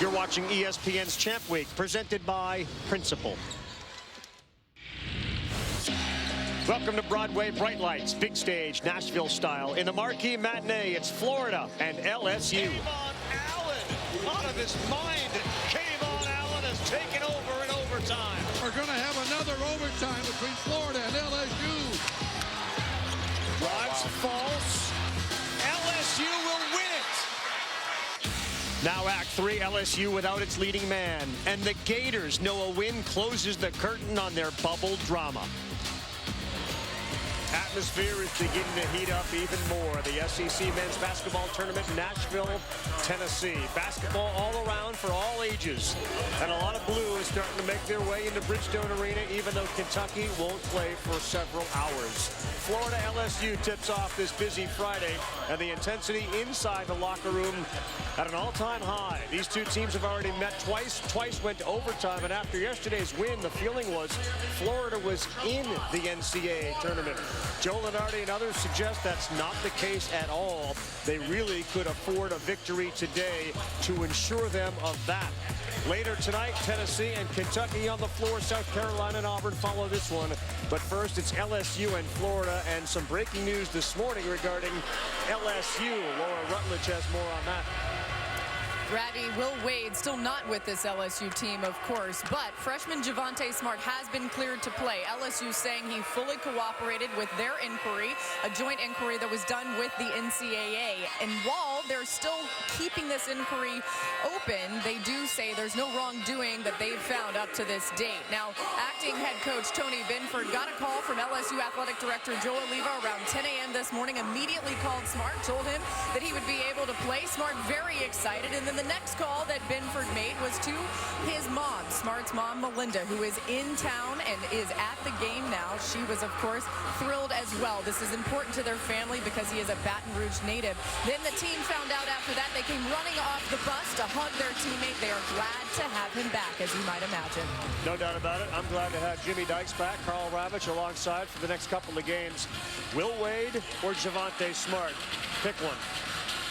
You're watching ESPN's Champ Week, presented by Principal. Welcome to Broadway Bright Lights, big stage, Nashville style. In the marquee matinee, it's Florida and LSU. Kayvon Allen, out of his mind. Kayvon Allen has taken over in overtime. We're going to have another overtime between Florida and LSU. Drives false. LSU will win it. Now Act 3, LSU without its leading man. And the Gators know a win closes the curtain on their bubble drama. Atmosphere is beginning to heat up even more. The SEC men's basketball tournament in Nashville, Tennessee. Basketball all around for all ages. And a lot of blue is starting to make their way into Bridgestone Arena, even though Kentucky won't play for several hours. Florida LSU tips off this busy Friday, and the intensity inside the locker room at an all-time high. These two teams have already met twice. Twice went to overtime, and after yesterday's win, the feeling was Florida was in the NCAA tournament. Joe Lenardi and others suggest that's not the case at all. They really could afford a victory today to ensure them of that. Later tonight, Tennessee and Kentucky on the floor. South Carolina and Auburn follow this one. But first, it's LSU and Florida, and some breaking news this morning regarding LSU. Laura Rutledge has more on that. Ravi, Will Wade still not with this LSU team, of course, but freshman Javonte Smart has been cleared to play. LSU saying he fully cooperated with their inquiry, a joint inquiry that was done with the NCAA. And while they're still keeping this inquiry open, they do say there's no wrongdoing that they've found up to this date. Now, acting head coach Tony Binford got a call from LSU athletic director Joe Oliva around 10 a.m. this morning, immediately called Smart, told him that he would be able to play. Smart very excited, and then the next call that Binford made was to his mom, Smart's mom, Melinda, who is in town and is at the game now. She was, of course, thrilled as well. This is important to their family because he is a Baton Rouge native. Then the team found out after that. They came running off the bus to hug their teammate. They are glad to have him back, as you might imagine. No doubt about it. I'm glad to have Jimmy Dykes back, Carl Ravitch alongside for the next couple of games. Will Wade or Javonte Smart? Pick one.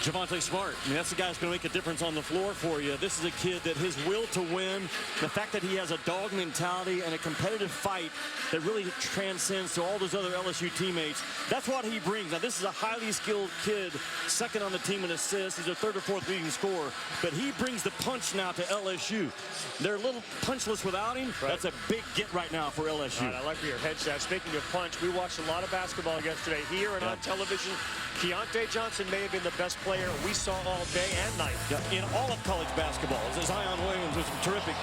Javonte Smart. I mean, that's the guy who's going to make a difference on the floor for you. This is a kid that his will to win, the fact that he has a dog mentality and a competitive fight that really transcends to all those other LSU teammates. That's what he brings. Now, this is a highly skilled kid, second on the team in assists. He's their third or fourth leading scorer. But he brings the punch now to LSU. They're a little punchless without him. Right. That's a big get right now for LSU. Right, I like your headset. Speaking of punch, we watched a lot of basketball yesterday here and on television. Keontae Johnson may have been the best player we saw all day and night. In all of college basketball. Zion Williams was terrific.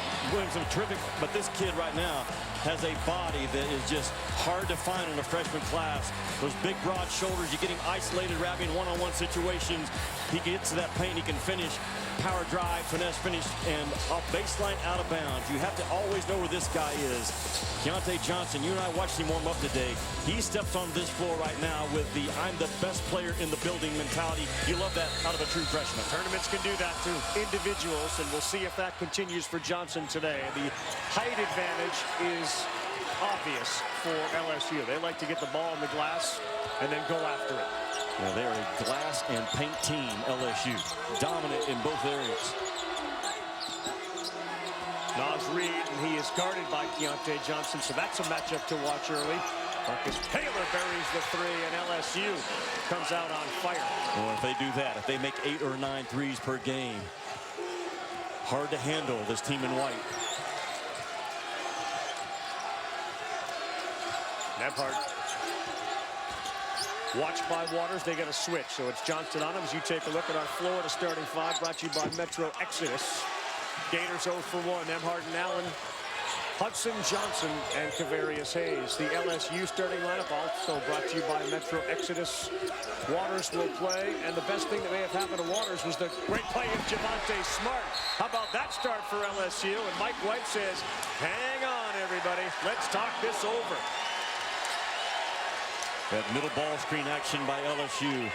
But this kid right now has a body that is just hard to find in a freshman class. Those big, broad shoulders. You get him isolated, wrapping one-on-one situations. He gets to that paint. He can finish. Power drive, finesse finish, and off baseline, out of bounds. You have to always know where this guy is. Keontae Johnson, you and I watched him warm up today. He steps on this floor right now with the I'm the best player in the building mentality. You love that out of a true freshman. Tournaments can do that to individuals, and we'll see if that continues for Johnson today. The height advantage is obvious for LSU. They like to get the ball in the glass and then go after it. Yeah, they are a glass and paint team, LSU. Dominant in both areas. Naz Reid, and he is guarded by Keontae Johnson, so that's a matchup to watch early. Marcus Taylor buries the three, and LSU comes out on fire. Well, if they do that, if they make 8 or 9 threes per game, hard to handle this team in white. Nebhart. Watched by Waters, they get a switch, so it's Johnson on him. As you take a look at our Florida starting five, brought to you by Metro Exodus. Gators 0 for 1. Nebhart and Allen, Hudson, Johnson, and Kavarius Hayes. The LSU starting lineup also brought to you by Metro Exodus. Waters will play, and the best thing that may have happened to Waters was the great play of Javonte Smart. How about that start for LSU? And Mike White says, hang on, everybody. Let's talk this over. That middle ball screen action by LSU.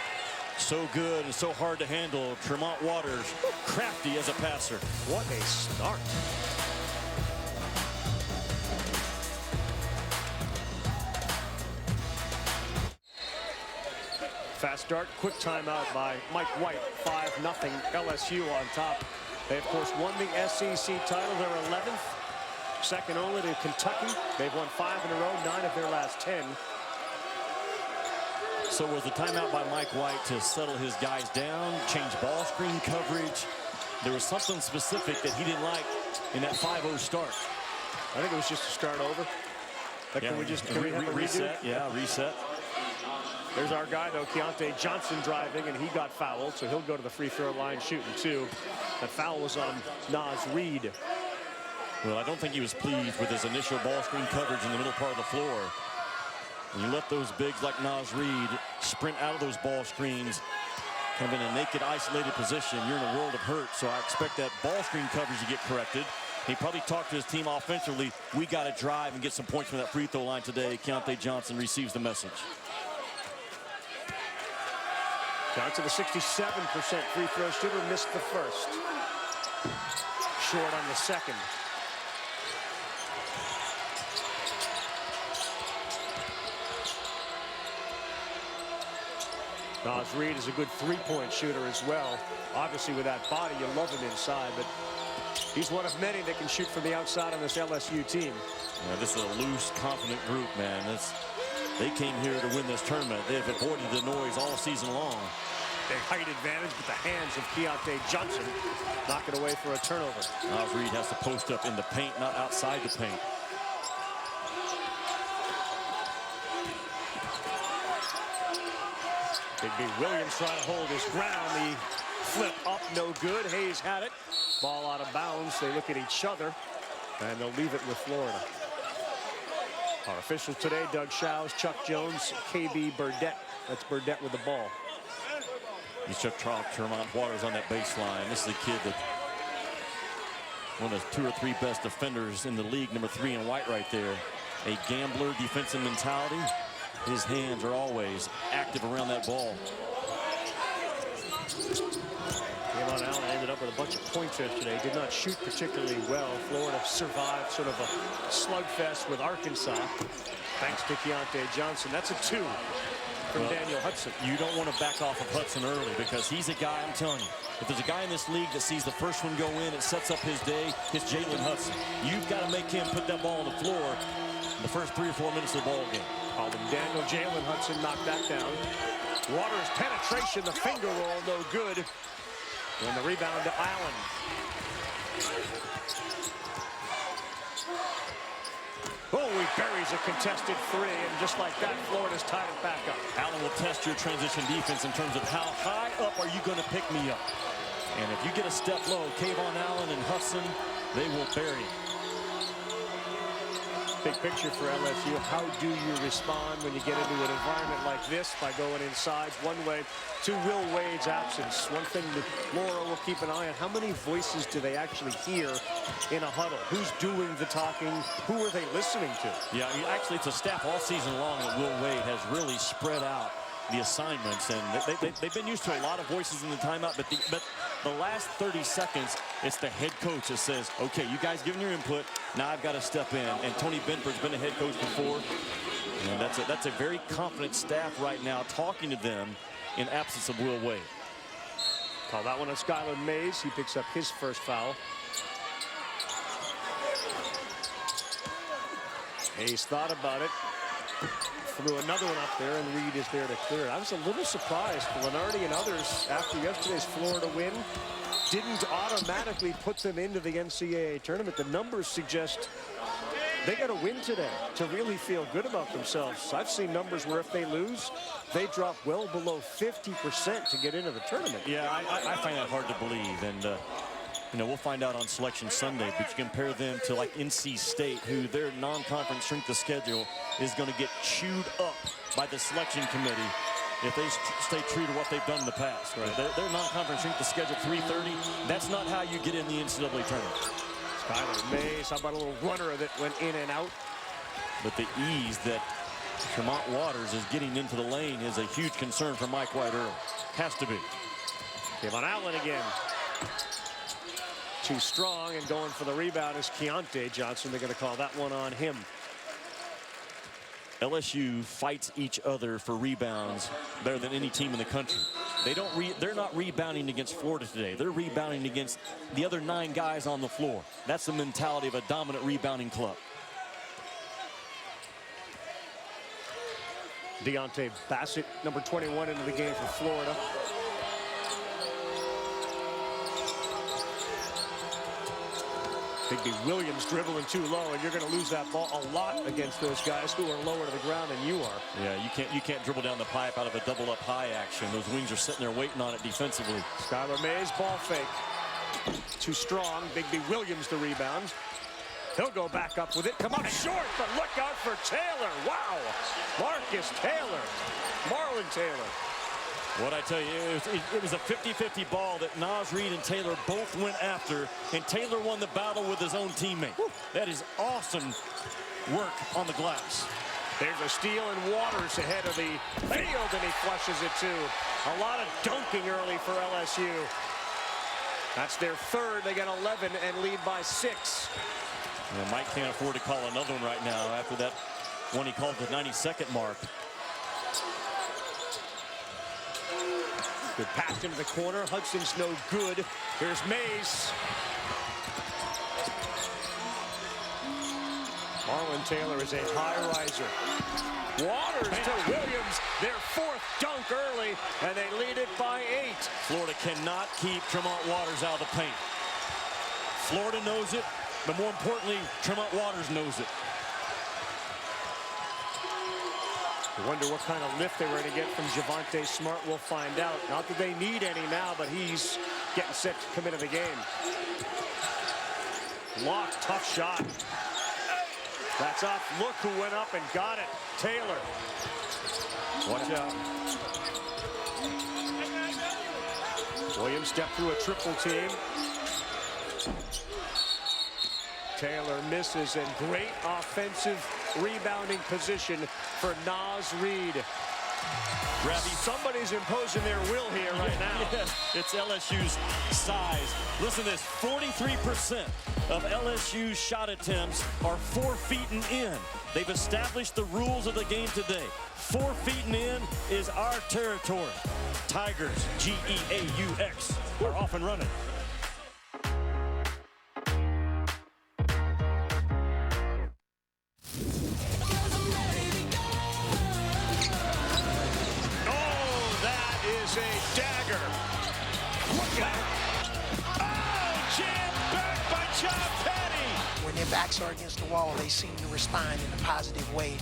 So good and so hard to handle. Tremont Waters, crafty as a passer. What a start. Fast start, quick timeout by Mike White. 5-0 LSU on top. They, of course, won the SEC title. They're 11th, second only to Kentucky. They've won 5 in a row, 9 of their last 10. So was the timeout by Mike White to settle his guys down, change ball screen coverage? There was something specific that he didn't like in that 5-0 start. I think it was just to start over. Like, Yeah, can we have a reset? redo? Yeah, reset. There's our guy, though, Keontae Johnson driving, and he got fouled, so he'll go to the free throw line shooting, too. That foul was on Naz Reid. Well, I don't think he was pleased with his initial ball screen coverage in the middle part of the floor. When you let those bigs like Naz Reid sprint out of those ball screens, kind of in a naked, isolated position, you're in a world of hurt. So I expect that ball screen coverage to get corrected. He probably talked to his team offensively. We got to drive and get some points from that free throw line today. Keontae Johnson receives the message. Johnson, a 67% free throw shooter, missed the first. Short on the second. Naz Reid is a good three-point shooter as well. Obviously, with that body, you love him inside, but he's one of many that can shoot from the outside on this LSU team. Yeah, this is a loose, confident group, man. They came here to win this tournament. They've avoided the noise all season long. Big height advantage, but the hands of Keontae Johnson knock it away for a turnover. Naz Reid has to post up in the paint, not outside the paint. Big B Williams trying to hold his ground. The flip up, no good. Hayes had it. Ball out of bounds. They look at each other, and they'll leave it with Florida. Our officials today, Doug Shows, Chuck Jones, KB Burdett. That's Burdett with the ball. He's Chuck Tournament Waters on that baseline. This is a kid that one of the 2 or 3 best defenders in the league, number 3 in white right there. A gambler, defensive mentality. His hands are always active around that ball. Kevon Allen ended up with a bunch of points yesterday. Did not shoot particularly well. Florida survived sort of a slugfest with Arkansas, thanks to Keontae Johnson. That's a 2 from Daniel Hudson. You don't want to back off of Hudson early because he's a guy, I'm telling you, if there's a guy in this league that sees the first one go in, it sets up his day, it's Jalen Hudson. You've got to make him put that ball on the floor in the first 3 or 4 minutes of the ball game. Called him Daniel. Jalen Hudson knocked that down. Waters penetration, the finger roll, no good. And the rebound to Allen. Oh, he buries a contested 3, and just like that, Florida's tied it back up. Allen will test your transition defense in terms of how high up are you going to pick me up. And if you get a step low, Kevon Allen and Hudson, they will bury you. Big picture for LSU. How do you respond when you get into an environment like this? By going inside one way to Will Wade's absence. One thing that Laura will keep an eye on, how many voices do they actually hear in a huddle? Who's doing the talking? Who are they listening to? Yeah, actually, it's a staff all season long that Will Wade has really spread out the assignments, and they've been used to a lot of voices in the timeout, but the last 30 seconds, it's the head coach that says, okay, you guys giving your input, now I've got to step in. And Tony Benford's been a head coach before, and that's a very confident staff right now talking to them in absence of Will Wade. Call that one on Skylar Mays. He picks up his first foul. Hayes thought about it. Threw another one up there, and Reid is there to clear it. I was a little surprised. Lenardi and others, after yesterday's Florida win, didn't automatically put them into the NCAA tournament. The numbers suggest they got to win today to really feel good about themselves. I've seen numbers where if they lose, they drop well below 50% to get into the tournament. Yeah, I find that hard to believe, and you know, we'll find out on Selection Sunday, but you compare them to like NC State, who their non-conference strength of schedule is going to get chewed up by the selection committee if they stay true to what they've done in the past. Right? Their non-conference strength of schedule 330. That's not how you get in the NCAA tournament. Skylar Mays, how about a little runner that went in and out? But the ease that Tremont Waters is getting into the lane is a huge concern for Mike White early. Has to be. Kevon Allen again. Too strong, and going for the rebound is Keontae Johnson. They're going to call that one on him. LSU fights each other for rebounds better than any team in the country. They're not rebounding against Florida today. They're rebounding against the other 9 guys on the floor. That's the mentality of a dominant rebounding club. Deontay Bassett, number 21, into the game for Florida. Bigby Williams dribbling too low, and you're going to lose that ball a lot against those guys who are lower to the ground than you are. Yeah, you can't dribble down the pipe out of a double up high action. Those wings are sitting there waiting on it defensively. Skylar Mays, ball fake. Too strong. Bigby Williams the rebound. He'll go back up with it. Come up short, but look out for Taylor. Wow. Marcus Taylor. Marlon Taylor. What I tell you, it was a 50-50 ball that Naz Reid and Taylor both went after, and Taylor won the battle with his own teammate. Woo. That is awesome work on the glass. There's a steal, and Waters ahead of the field, and he flushes it too. A lot of dunking early for LSU. That's their third. They got 11 and lead by 6. Yeah, Mike can't afford to call another one right now after that one he called the 92nd mark. Good pass into the corner. Hudson's no good. Here's Mays. Marlon Taylor is a high riser. Waters to Williams. Their 4th dunk early, and they lead it by 8. Florida cannot keep Tremont Waters out of the paint. Florida knows it, but more importantly, Tremont Waters knows it. I wonder what kind of lift they were going to get from Javonte Smart. We'll find out. Not that they need any now, but he's getting set to come into the game. Lock, tough shot. That's off. Look who went up and got it. Taylor. Watch out. Williams stepped through a triple team. Taylor misses, and great offensive rebounding position for Naz Reid. Somebody's imposing their will here right now. Yes, it's LSU's size. Listen to this, 43% of LSU's shot attempts are 4 feet and in. They've established the rules of the game today. 4 feet and in is our territory. Tigers, G-E-A-U-X, are off and running. A dagger. Look out. Oh, jammed back by John Petty. When their backs are against the wall, they seem to respond in a positive way.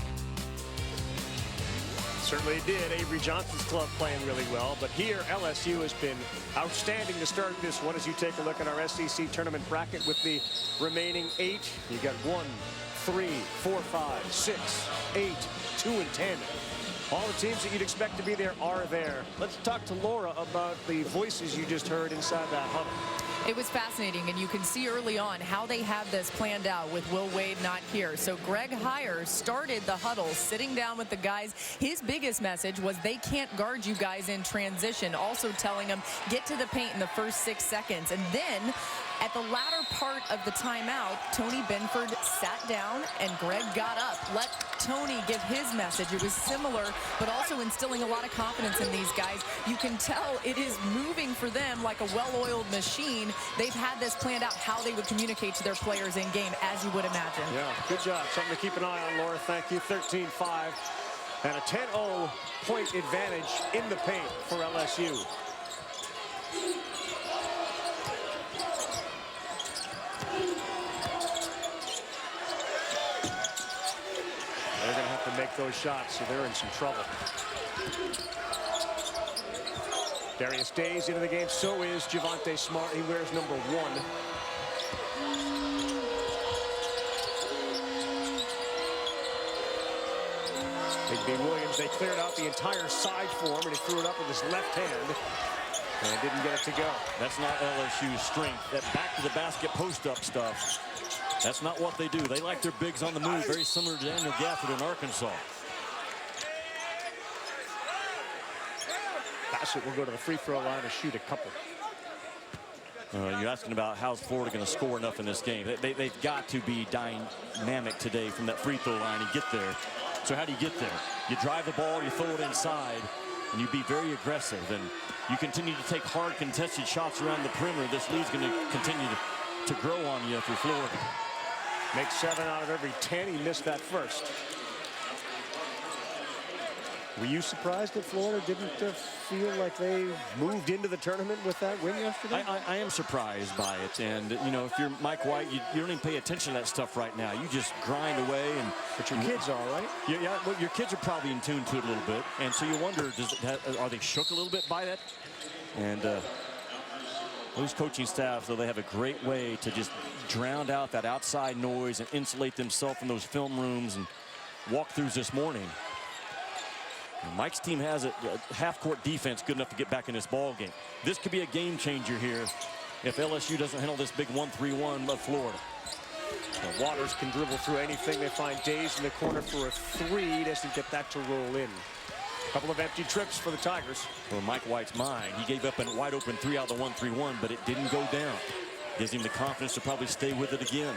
Certainly did. Avery Johnson's club playing really well, but here LSU has been outstanding to start this one. As you take a look at our SEC tournament bracket with the remaining 8, you got 1, 3, 4, 5, 6, 8, 2, and 10. All the teams that you'd expect to be there are there. Let's talk to Laura about the voices you just heard inside that huddle. It was fascinating, and you can see early on how they have this planned out with Will Wade not here. So Greg Heyer started the huddle, sitting down with the guys. His biggest message was they can't guard you guys in transition, also telling them get to the paint in the first 6 seconds. And then at the latter part of the timeout, Tony Benford sat down, and Greg got up. Let Tony give his message. It was similar, but also instilling a lot of confidence in these guys. You can tell it is moving for them like a well-oiled machine. They've had this planned out, how they would communicate to their players in game, as you would imagine. Yeah, good job. Something to keep an eye on, Laura. Thank you. 13-5 and a 10-0 point advantage in the paint for LSU. They're going to have to make those shots, so they're in some trouble. Darius Days into the game. So is Javonte Smart. He wears number 1. Bigby Williams, they cleared out the entire side for him, and he threw it up with his left hand and didn't get it to go. That's not LSU's strength. That back to the basket post-up stuff. That's not what they do. They like their bigs on the move, very similar to Daniel Gafford in Arkansas. Bassett will go to the free throw line and shoot a couple. You're asking about how's Florida going to score enough in this game. They've got to be dynamic today from that free throw line and get there. So how do you get there? You drive the ball, you throw it inside, and you be very aggressive. And you continue to take hard contested shots around the perimeter. This lead's going to continue to grow on you if you're Florida. Makes 7 out of every 10. He missed that first. Were you surprised that Florida didn't feel like they moved into the tournament with that win yesterday? I am surprised by it. And, you know, if you're Mike White, you don't even pay attention to that stuff right now. You just grind away. But your kids are, right? Yeah, well, your kids are probably in tune to it a little bit. And so you wonder, are they shook a little bit by that? And those coaching staffs, though, they have a great way to just drown out that outside noise and insulate themselves from those film rooms and walkthroughs this morning. Mike's team has a half-court defense good enough to get back in this ball game. This could be a game changer here if LSU doesn't handle this big 1-3-1 of Florida. The Waters can dribble through anything. They find Days in the corner for a 3. Doesn't get that to roll in. A couple of empty trips for the Tigers. For Mike White's mind, he gave up a wide-open 3 out of the 1-3-1, but it didn't go down. Gives him the confidence to probably stay with it again.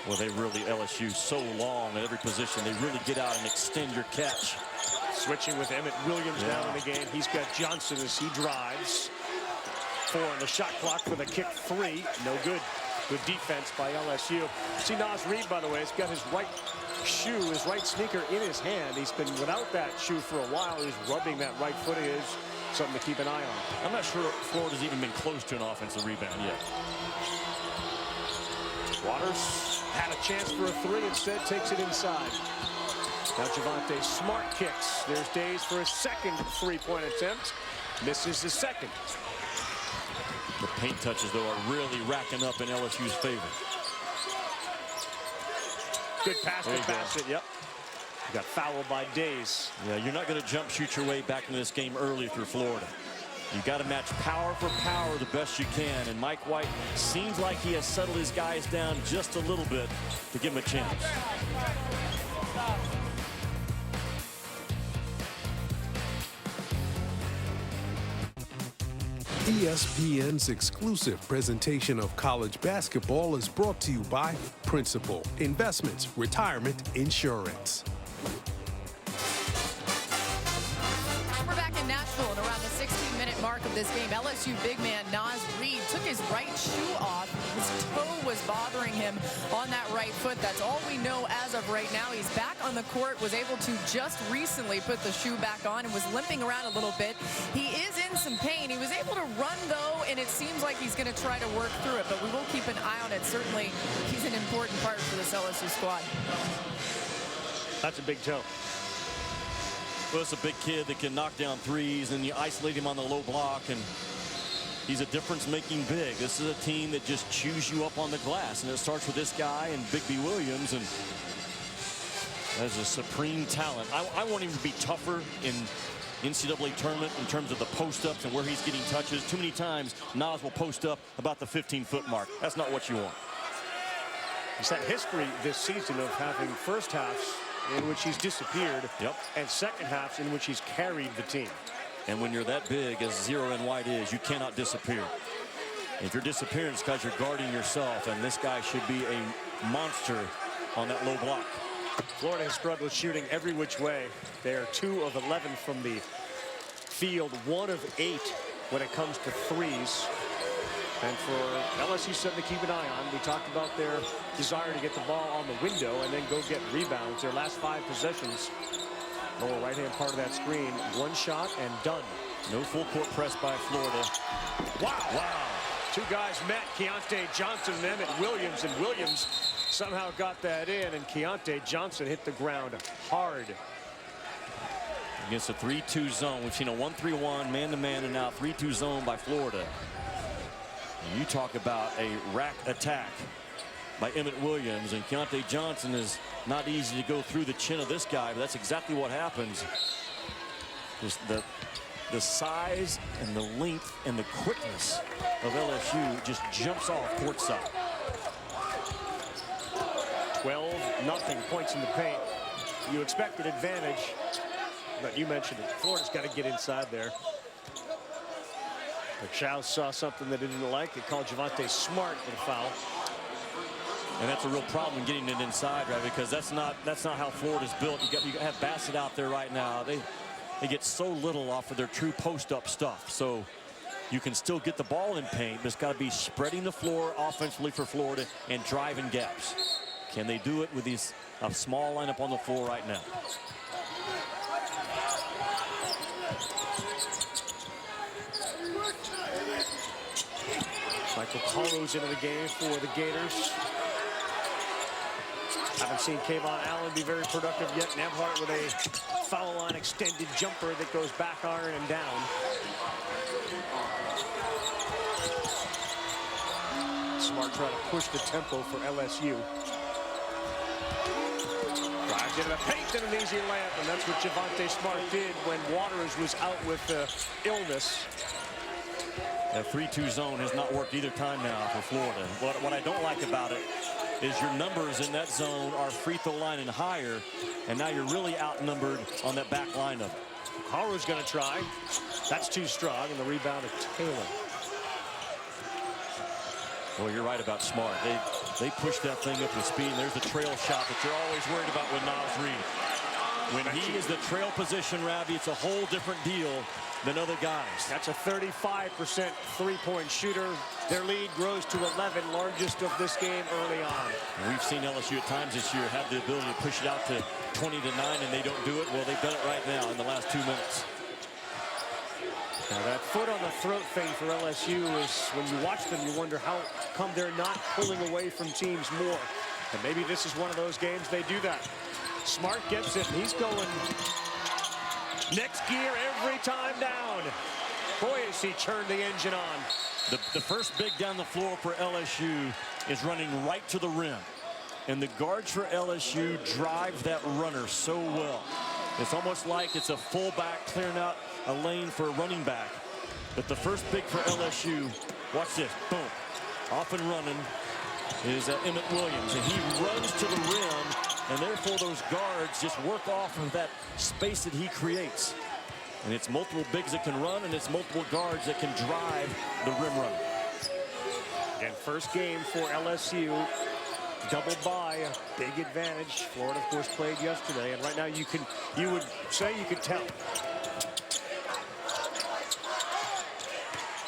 Well, they really, LSU so long at every position. They really get out and extend your catch. Switching with Emmett Williams now in the game. He's got Johnson as he drives. 4 on the shot clock for the kick 3. No good. Good defense by LSU. See Naz Reid, by the way, has got his right shoe, his right sneaker in his hand. He's been without that shoe for a while. He's rubbing that right foot of his. Something to keep an eye on. I'm not sure Florida's even been close to an offensive rebound yet. Waters had a chance for a 3, instead takes it inside. Now Javonte Smart kicks. There's Days for a second 3-point attempt. Misses the second. The paint touches, though, are really racking up in LSU's favor. Good pass to Bassett, yep. Got fouled by Days. Yeah, you're not going to jump shoot your way back into this game early through Florida. You've got to match power for power the best you can. And Mike White seems like he has settled his guys down just a little bit to give him a chance. ESPN's exclusive presentation of college basketball is brought to you by Principal Investments Retirement Insurance. We're back in Nashville and around the 16-minute mark of this game. LSU big man Naz Reid took his right shoe off. His toe was bothering him on that right foot. That's all we know as of right now. He's back on the court, was able to just recently put the shoe back on and was limping around a little bit. He is in some pain. He was able to run, though, and it seems like he's going to try to work through it, but we will keep an eye on it. Certainly, he's an important part for this LSU squad. That's a big toe. Well, it's a big kid that can knock down threes, and you isolate him on the low block, and he's a difference-making big. This is a team that just chews you up on the glass, and it starts with this guy and Big B Williams, and as a supreme talent. I want him to be tougher in NCAA tournament in terms of the post-ups and where he's getting touches. Too many times, Naz will post up about the 15-foot mark. That's not what you want. He's had history this season of having first halves in which he's disappeared, and second halves in which he's carried the team. And when you're that big as Zero and White is, you cannot disappear. If you're disappearing, it's because you're guarding yourself, and this guy should be a monster on that low block. Florida has struggled shooting every which way. They are 2 of 11 from the field, 1 of 8 when it comes to threes. And for LSU, something to keep an eye on. We talked about their desire to get the ball on the window and then go get rebounds. Their last 5 possessions, lower right-hand part of that screen, 1 shot and done. No full court press by Florida. Wow. 2 guys met, Keontae Johnson and Emmett Williams, and Williams somehow got that in, and Keontae Johnson hit the ground hard. Against a 3-2 zone. We've seen a 1-3-1 man-to-man, and now 3-2 zone by Florida. And you talk about a rack attack by Emmett Williams, and Keontae Johnson is not easy to go through the chin of this guy, but that's exactly what happens. Just the size and the length and the quickness of LSU just jumps off courtside. 12-0 points in the paint. You expect an advantage, but you mentioned it. Florida's got to get inside there. But Chow saw something that he didn't like. They called Javonte Smart with a foul. And that's a real problem getting it inside, right? Because that's not how Florida's built. You have Bassett out there right now. They get so little off of their true post-up stuff. So you can still get the ball in paint, but it's got to be spreading the floor offensively for Florida and driving gaps. Can they do it with a small lineup on the floor right now? Michael Carro's into the game for the Gators. Haven't seen Kayvon Allen be very productive yet. Nebhart with a foul line extended jumper that goes back iron and down. Smart trying to push the tempo for LSU. Drives into the paint and an easy layup, and that's what Javonte Smart did when Waters was out with illness. That 3-2 zone has not worked either time now for Florida. What I don't like about it is your numbers in that zone are free throw line and higher, and now you're really outnumbered on that back line of it. Haru's going to try. That's too strong, and the rebound of Taylor. Well, you're right about Smart. They push that thing up with speed, and there's the trail shot that you're always worried about with Naz Reid. When he is the trail position, Ravi, it's a whole different deal than other guys. That's a 35% three-point shooter. Their lead grows to 11, largest of this game early on. And we've seen LSU at times this year have the ability to push it out to 20-9, and they don't do it. Well, they've done it right now in the last 2 minutes. Now that foot on the throat thing for LSU is, when you watch them, you wonder how come they're not pulling away from teams more. And maybe this is one of those games they do that. Smart gets it, and he's going next gear every time down. Boy, has he turned the engine on. The first big down the floor for LSU is running right to the rim. And the guards for LSU drive that runner so well. It's almost like it's a fullback clearing out a lane for a running back. But the first big for LSU, watch this, boom. Off and running is Emmett Williams. And he runs to the rim, and therefore those guards just work off of that space that he creates. And it's multiple bigs that can run, and it's multiple guards that can drive the rim run. And first game for LSU, double by, a big advantage. Florida, of course, played yesterday, and right now you would say you could tell.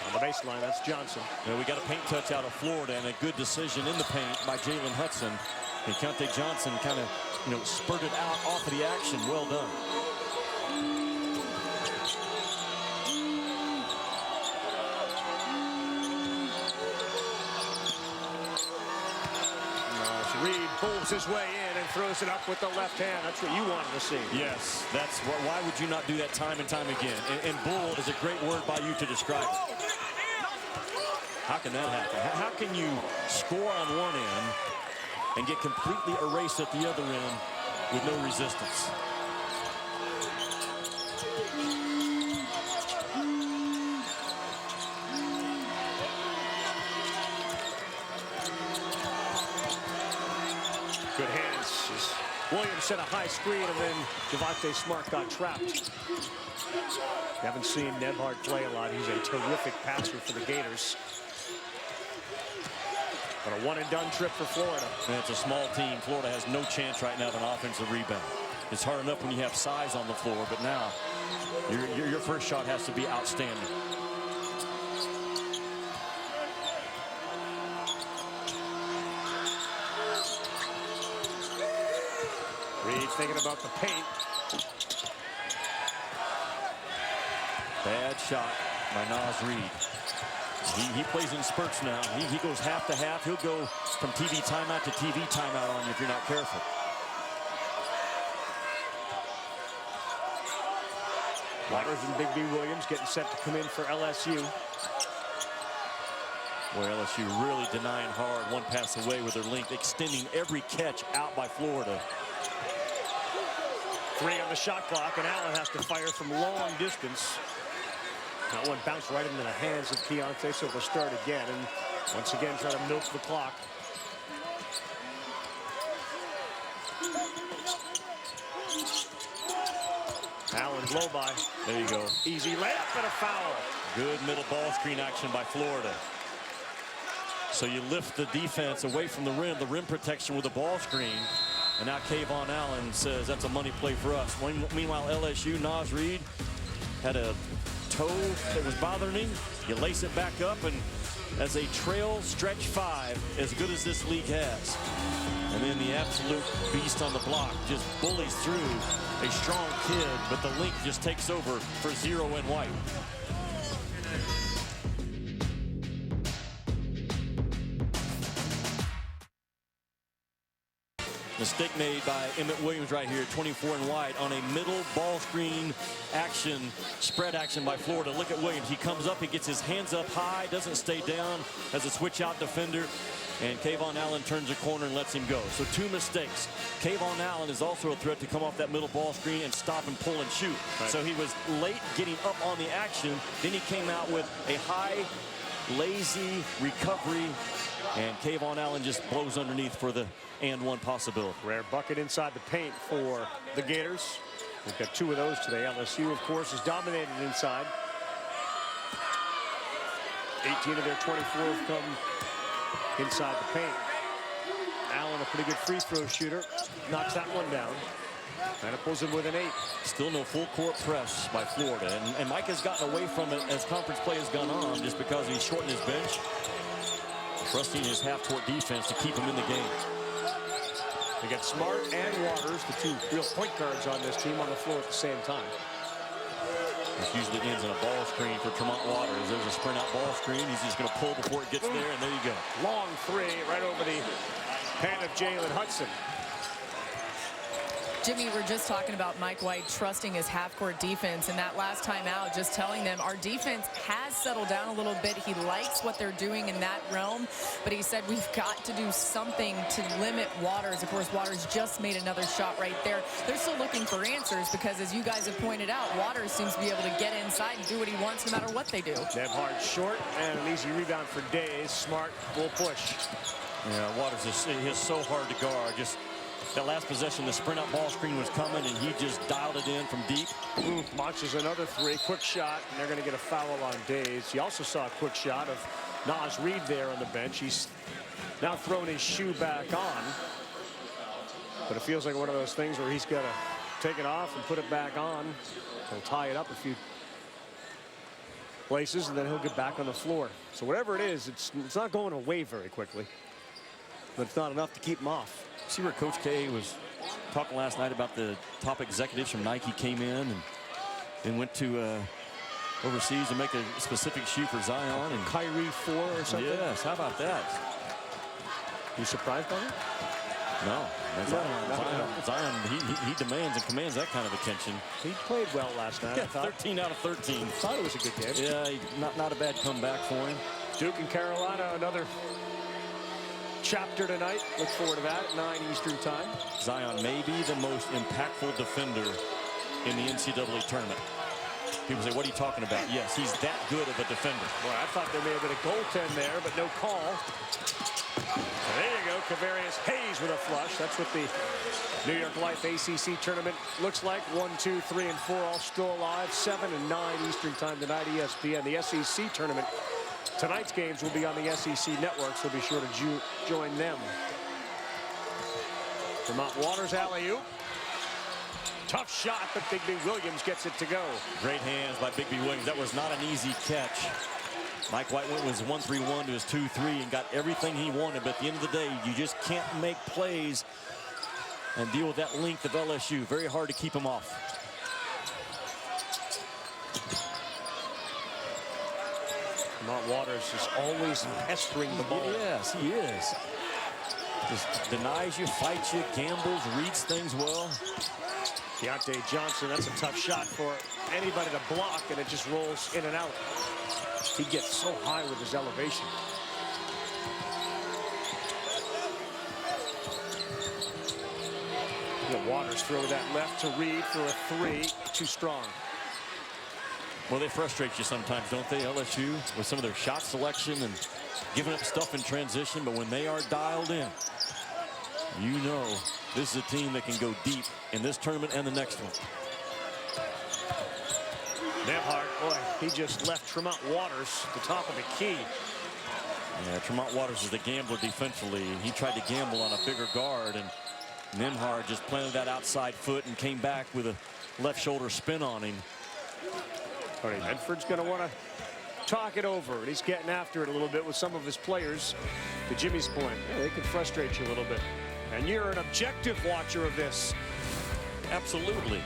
On the baseline, that's Johnson. We got a paint touch out of Florida, and a good decision in the paint by Jalen Hudson. And Keontae Johnson kind of, spurted out off of the action. Well done. Reed pulls his way in and throws it up with the left hand. That's what you wanted to see. Yes, that's why would you not do that time and time again? And bull is a great word by you to describe it. How can that happen? How can you score on one end and get completely erased at the other end with no resistance? Good hands. Williams set a high screen, and then Javonte Smart got trapped. Haven't seen Nebhart play a lot. He's a terrific passer for the Gators. But a one-and-done trip for Florida. And it's a small team. Florida has no chance right now of an offensive rebound. It's hard enough when you have size on the floor, but now your first shot has to be outstanding. Reed's thinking about the paint. Bad shot by Naz Reid. He plays in spurts now. He goes half to half. He'll go from TV timeout to TV timeout on you if you're not careful. Waters and Big B Williams getting set to come in for LSU. Boy, LSU really denying hard. One pass away with their length, extending every catch out by Florida. 3 on the shot clock, and Allen has to fire from long distance. That one bounced right into the hands of Keontae, so they'll start again, and once again try to milk the clock. Allen blow by. There you go. Easy layup and a foul. Good middle ball screen action by Florida. So you lift the defense away from the rim protection with a ball screen. And now Kayvon Allen says that's a money play for us. Meanwhile, LSU, Naz Reid had a toe that was bothering him. You lace it back up, and as a trail stretch 5, as good as this league has. And then the absolute beast on the block just bullies through a strong kid, but the link just takes over for 0 and White. Mistake made by Emmett Williams right here, 24 and White, on a middle ball screen action, spread action by Florida. Look at Williams. He comes up, he gets his hands up high, doesn't stay down, has a switch out defender, and Kayvon Allen turns a corner and lets him go. So 2 mistakes. Kayvon Allen is also a threat to come off that middle ball screen and stop and pull and shoot. Right. So he was late getting up on the action. Then he came out with a high, lazy recovery, and Kayvon Allen just blows underneath for the and 1 possibility. Rare bucket inside the paint for the Gators. We've got 2 of those today. LSU, of course, is dominated inside. 18 of their 24 have come inside the paint. Allen, a pretty good free throw shooter, knocks that one down. And it pulls him with an 8. Still no full court press by Florida. And Mike has gotten away from it as conference play has gone on just because he's shortened his bench. Trusting his half-court defense to keep him in the game. They got Smart and Waters, the 2 real point guards on this team, on the floor at the same time. This usually ends in a ball screen for Tremont Waters. There's a sprint out ball screen. He's just going to pull before it gets there, and there you go. Long 3 right over the head of Jalen Hudson. Jimmy, we're just talking about Mike White trusting his half-court defense, and that last time out, just telling them our defense has settled down a little bit. He likes what they're doing in that realm, but he said we've got to do something to limit Waters. Of course, Waters just made another shot right there. They're still looking for answers because, as you guys have pointed out, Waters seems to be able to get inside and do what he wants no matter what they do. Nebhard short, and an easy rebound for Days. Smart will push. Yeah, Waters is so hard to guard. Just that last possession, the sprint out ball screen was coming, and he just dialed it in from deep. Launches another 3, quick shot, and they're going to get a foul on Days. You also saw a quick shot of Naz Reid there on the bench. He's now thrown his shoe back on, but it feels like one of those things where he's got to take it off and put it back on. He'll tie it up a few places, and then he'll get back on the floor. So whatever it is, it's not going away very quickly, but it's not enough to keep him off. See where Coach K was talking last night about the top executives from Nike came in and then went to overseas to make a specific shoe for Zion. And Kyrie 4 or something? Yes, how about that? You surprised by it? No. Zion, he demands and commands that kind of attention. He played well last night. Yeah, 13 out of 13. Thought it was a good game. Yeah, not a bad comeback for him. Duke and Carolina, another chapter tonight. Look forward to that at 9 Eastern time. Zion may be the most impactful defender in the NCAA tournament. People say, what are you talking about? Yes, he's that good of a defender. Boy, I thought there may have been a goaltend there, but no call. There you go, Kavarius Hayes with a flush. That's what the New York Life ACC tournament looks like. 1, 2, 3, and 4 all still alive. 7 and 9 Eastern time tonight, ESPN. The SEC tournament, tonight's games will be on the SEC network, so be sure to join them. Vermont Waters alley-oop. Tough shot, but Bigby Williams gets it to go. Great hands by Bigby Williams. That was not an easy catch. Mike White went with his 1-3-1 to his 2-3 and got everything he wanted. But at the end of the day, you just can't make plays and deal with that length of LSU. Very hard to keep him off. Vermont Waters is always pestering the ball. Yes, he is. Just denies you, fights you, gambles, reads things well. Deontay Johnson, that's a tough shot for anybody to block, and it just rolls in and out. He gets so high with his elevation. Waters throw that left to Reed for a 3. Too strong. Well, they frustrate you sometimes, don't they, LSU, with some of their shot selection and giving up stuff in transition. But when they are dialed in, you know this is a team that can go deep in this tournament and the next one. Nemhard, boy, he just left Tremont Waters at the top of the key. Yeah, Tremont Waters is the gambler defensively. He tried to gamble on a bigger guard, and Nemhard just planted that outside foot and came back with a left shoulder spin on him. Tony Benford's going to want to talk it over, and he's getting after it a little bit with some of his players. To Jimmy's point, yeah, they can frustrate you a little bit. And you're an objective watcher of this. Absolutely.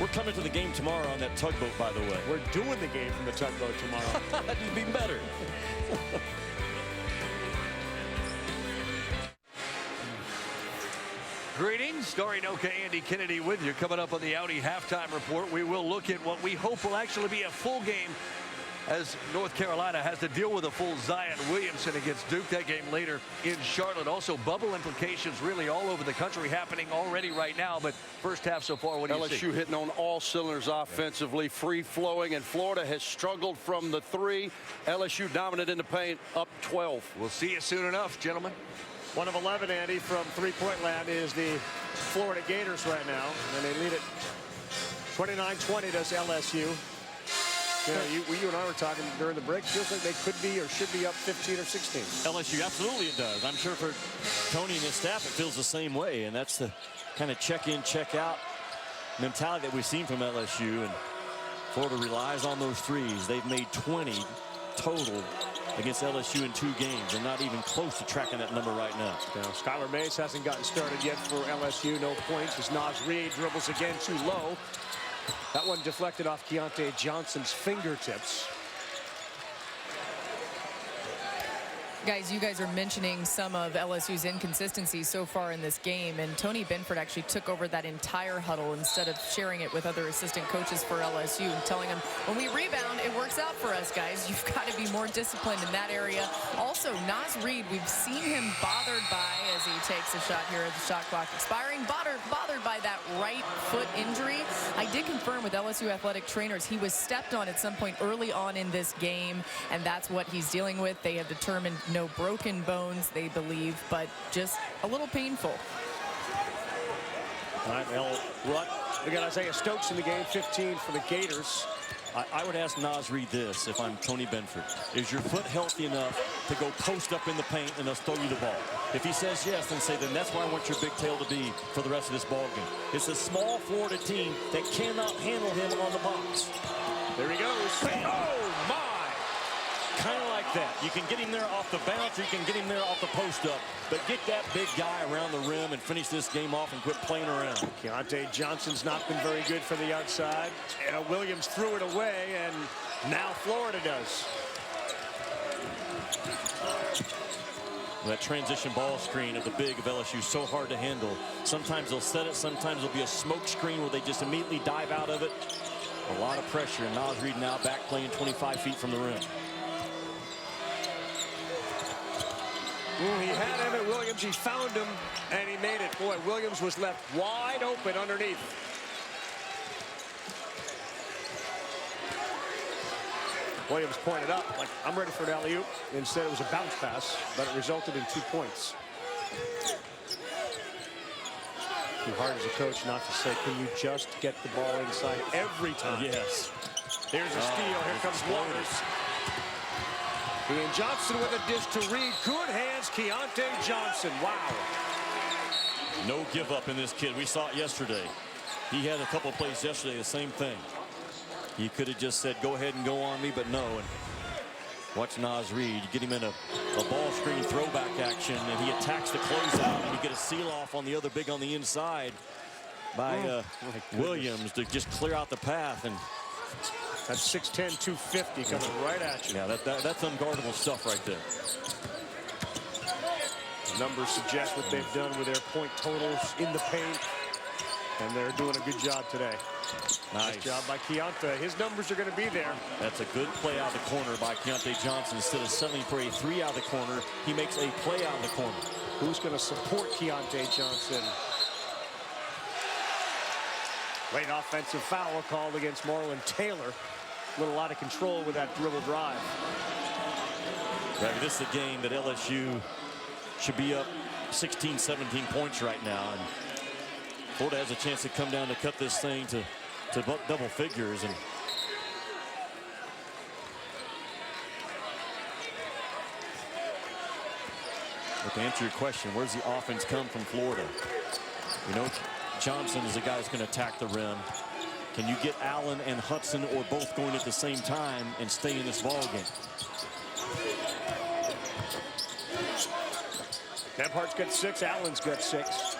We're coming to the game tomorrow on that tugboat, by the way. We're doing the game from the tugboat tomorrow. That'd be better. Greetings, Story Noka, Andy Kennedy with you. Coming up on the Audi halftime report, we will look at what we hope will actually be a full game as North Carolina has to deal with a full Zion Williamson against Duke. That game later in Charlotte. Also, bubble implications really all over the country happening already right now. But first half so far, what do you see? LSU hitting on all cylinders offensively, free-flowing, and Florida has struggled from the three. LSU dominant in the paint, up 12. We'll see you soon enough, gentlemen. 1 of 11, Andy, from three-point land is the Florida Gators right now. And they lead it 29-20 does LSU. You know, you and I were talking during the break. Feels like they could be or should be up 15 or 16. LSU, absolutely it does. I'm sure for Tony and his staff, it feels the same way. And that's the kind of check-in, check-out mentality that we've seen from LSU. And Florida relies on those threes. They've made 20 total against LSU in 2 games. They're not even close to tracking that number right now. Skylar Mays hasn't gotten started yet for LSU. No points as Naz Reid dribbles again too low. That one deflected off Keontae Johnson's fingertips. Guys, you guys are mentioning some of LSU's inconsistencies so far in this game, and Tony Benford actually took over that entire huddle instead of sharing it with other assistant coaches for LSU and telling them, when we rebound, it works out for us, guys. You've got to be more disciplined in that area. Also, Naz Reid, we've seen him bothered by, as he takes a shot here at the shot clock expiring, bothered by that right foot injury. I did confirm with LSU athletic trainers he was stepped on at some point early on in this game, and that's what he's dealing with. They have determined no broken bones, they believe, but just a little painful. All right, we got Isaiah Stokes in the game, 15 for the Gators. I would ask Naz Reid this if I'm Tony Benford. Is your foot healthy enough to go post up in the paint and they'll throw you the ball? If he says yes, then say, then that's where I want your big tail to be for the rest of this ball game. It's a small Florida team that cannot handle him on the box. There he goes. Oh, my! Kind of like that. You can get him there off the bounce, or you can get him there off the post up, but get that big guy around the rim and finish this game off and quit playing around. Keontae Johnson's not been very good for the outside. Williams threw it away, and now Florida does. That transition ball screen of the big of LSU is so hard to handle. Sometimes they'll set it, sometimes there'll be a smoke screen where they just immediately dive out of it. A lot of pressure, and Naz Reid now back playing 25 feet from the rim. He had Emmett Williams, he found him, and he made it. Boy, Williams was left wide open underneath. Williams pointed up, like, I'm ready for an alley-oop. Instead, it was a bounce pass, but it resulted in 2 points. Too hard as a coach not to say, can you just get the ball inside every time? Yes. Here's a steal, here comes Waters. And Johnson with a dish to Reid. Good hands, Keontae Johnson. Wow. No give up in this kid. We saw it yesterday. He had a couple plays yesterday, the same thing. He could have just said, go ahead and go on me, but no. And watch Naz Reid. You get him in a ball screen throwback action, and he attacks the closeout, and you get a seal-off on the other big on the inside by Williams to just clear out the path. And that's 6'10", 250 coming right at you. Yeah, that's unguardable stuff right there. The numbers suggest what they've done with their point totals in the paint, and they're doing a good job today. Nice job by Keontae. His numbers are going to be there. That's a good play out of the corner by Keontae Johnson. Instead of settling for a 3 out of the corner, he makes a play out of the corner. Who's going to support Keontae Johnson? Late offensive foul called against Marlon Taylor. A little out of control with that dribble drive. Right, this is a game that LSU should be up 16, 17 points right now. And Florida has a chance to come down to cut this thing to double figures. And But to answer your question, where's the offense come from Florida? You know, Johnson is a guy who's going to attack the rim. Can you get Allen and Hudson or both going at the same time and stay in this ball game? Gebhardt's got 6. Allen's got 6.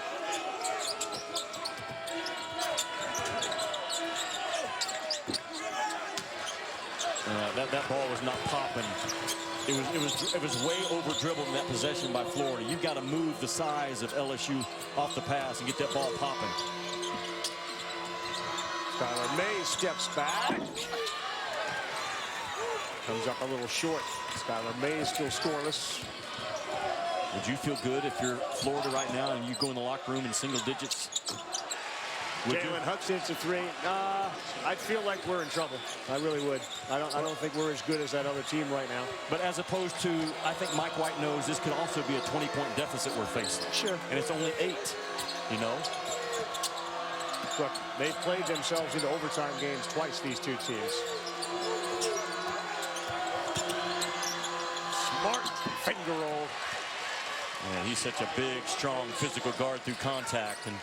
That ball was not popping. It was way over dribbled in that possession by Florida. You've got to move the size of LSU off the pass and get that ball popping. Skylar May steps back. Comes up a little short. Skylar May is still scoreless. Would you feel good if you're Florida right now and you go in the locker room in single digits? Jalen Hudson hits a 3. I'd feel like we're in trouble. I really would. I don't think we're as good as that other team right now. But as opposed to, I think Mike White knows this could also be a 20-point deficit we're facing. Sure. And it's only 8, you know? Look, they've played themselves into overtime games twice, these two teams. Smart finger roll. Yeah, he's such a big, strong, physical guard through contact. And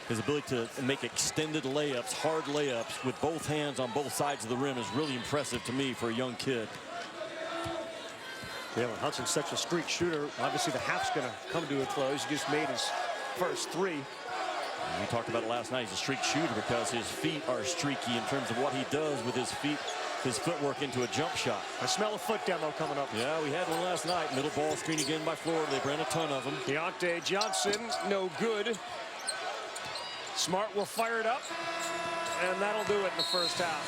his ability to make extended layups, hard layups, with both hands on both sides of the rim is really impressive to me for a young kid. Jalen Hudson's such a streak shooter. Obviously, the half's going to come to a close. He just made his first 3. And we talked about it last night. He's a streak shooter because his feet are streaky in terms of what he does with his feet, his footwork into a jump shot. I smell a foot demo coming up. Yeah, we had one last night. Middle ball screen again by Florida. They ran a ton of them. Deontay Johnson, no good. Smart will fire it up, and that'll do it in the first half.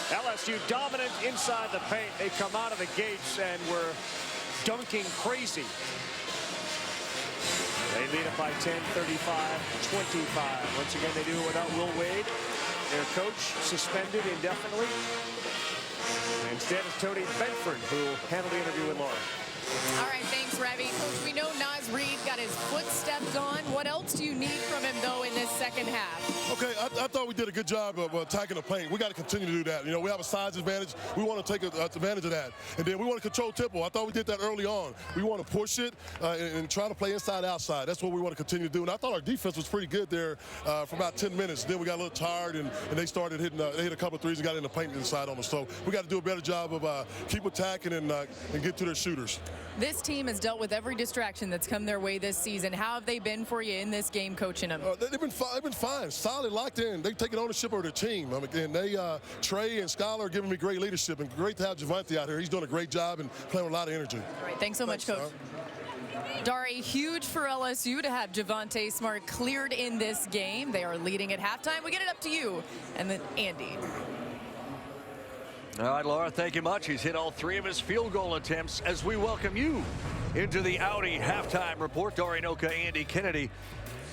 LSU dominant inside the paint. They come out of the gates and were dunking crazy. They lead it by 10, 35-25. Once again, they do it without Will Wade, their coach, suspended indefinitely. And instead, it's Tony Benford who handled the interview with Laura. All right, thanks, Ravi. Coach, we know Naz Reid got his foot stepped on. What else do you need from him, though, in this second half? Okay, I thought we did a good job of attacking the paint. We got to continue to do that. You know, we have a size advantage. We want to take advantage of that. And then we want to control tempo. I thought we did that early on. We want to push it and try to play inside, outside. That's what we want to continue to do. And I thought our defense was pretty good there for about 10 minutes. Then we got a little tired, and they started hitting. They hit a couple of threes and got in the paint inside on us. So we got to do a better job of keep attacking and get to their shooters. This team has dealt with every distraction that's come their way this season. How have they been for you in this game, coaching them? They've been fine, solid, locked in. They've taken ownership of their team. I mean, and they, Trey and Skylar are giving me great leadership, and great to have Javante out here. He's doing a great job and playing with a lot of energy. All right, thanks so much, Coach. Dari, huge for LSU to have Javante Smart cleared in this game. They are leading at halftime. We get it up to you, and then Andy. All right, Laura, thank you much. He's hit all 3 of his field goal attempts as we welcome you into the Audi halftime report. Dari Noka, Andy Kennedy.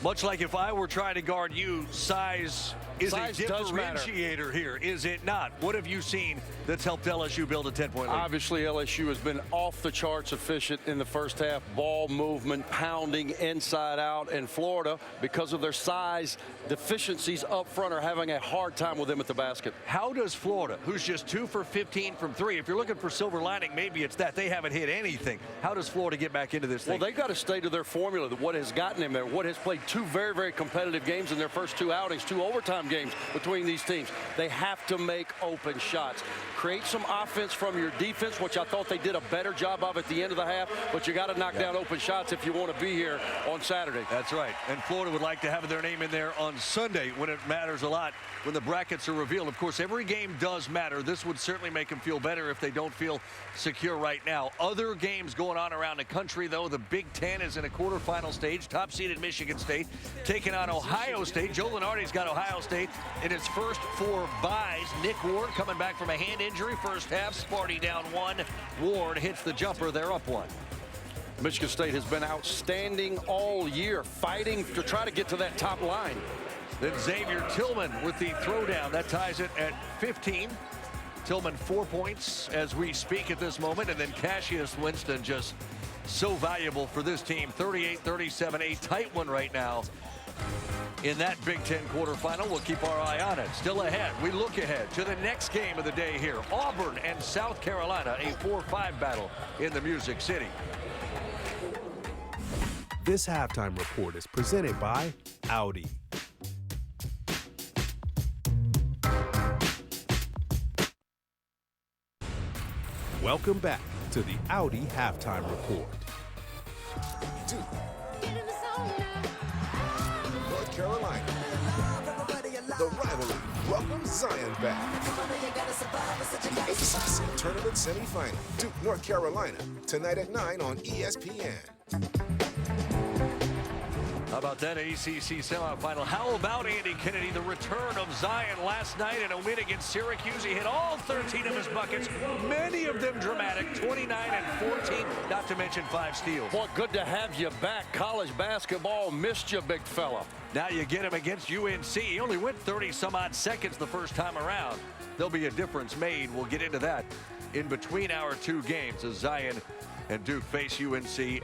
Much like if I were trying to guard you, size is a differentiator here, is it not? What have you seen that's helped LSU build a 10-point lead? Obviously, LSU has been off the charts efficient in the first half. Ball movement, pounding inside out. And Florida, because of their size deficiencies up front, are having a hard time with them at the basket. How does Florida, who's just 2 for 15 from 3, if you're looking for silver lining, maybe it's that they haven't hit anything. How does Florida get back into this thing? Well, they've got to stay to their formula, what has gotten them there, what has played 2 very, very competitive games in their first 2 outings, 2 overtime games between these teams. They have to make open shots. Create some offense from your defense, which I thought they did a better job of at the end of the half, but you got to knock down open shots if you want to be here on Saturday. That's right. And Florida would like to have their name in there on Sunday when it matters a lot, when the brackets are revealed. Of course, every game does matter. This would certainly make them feel better if they don't feel secure right now. Other games going on around the country, though. The Big Ten is in a quarterfinal stage. Top-seeded Michigan State taking on Ohio State. Joe Lunardi's got Ohio State in his first 4 byes. Nick Ward coming back from a hand injury. First half, Sparty down 1. Ward hits the jumper. They're up 1. Michigan State has been outstanding all year, fighting to try to get to that top line. Then Xavier Tillman with the throwdown. That ties it at 15. Tillman 4 points as we speak at this moment. And then Cassius Winston just so valuable for this team. 38-37, a tight one right now in that Big Ten quarterfinal. We'll keep our eye on it. Still ahead, we look ahead to the next game of the day here. Auburn and South Carolina, a 4-5 battle in the Music City. This halftime report is presented by Audi. Welcome back to the Audi halftime report. North Carolina. The rivalry welcomes Zion back. The ACC Tournament Semifinal. Duke, North Carolina. Tonight at 9 on ESPN. How about that ACC semifinal? How about Andy Kennedy, the return of Zion last night in a win against Syracuse? He hit all 13 of his buckets, many of them dramatic, 29 and 14, not to mention 5 steals. Boy, good to have you back. College basketball missed you, big fella. Now you get him against UNC. He only went 30-some-odd seconds the first time around. There'll be a difference made. We'll get into that in between our 2 games as Zion and Duke face UNC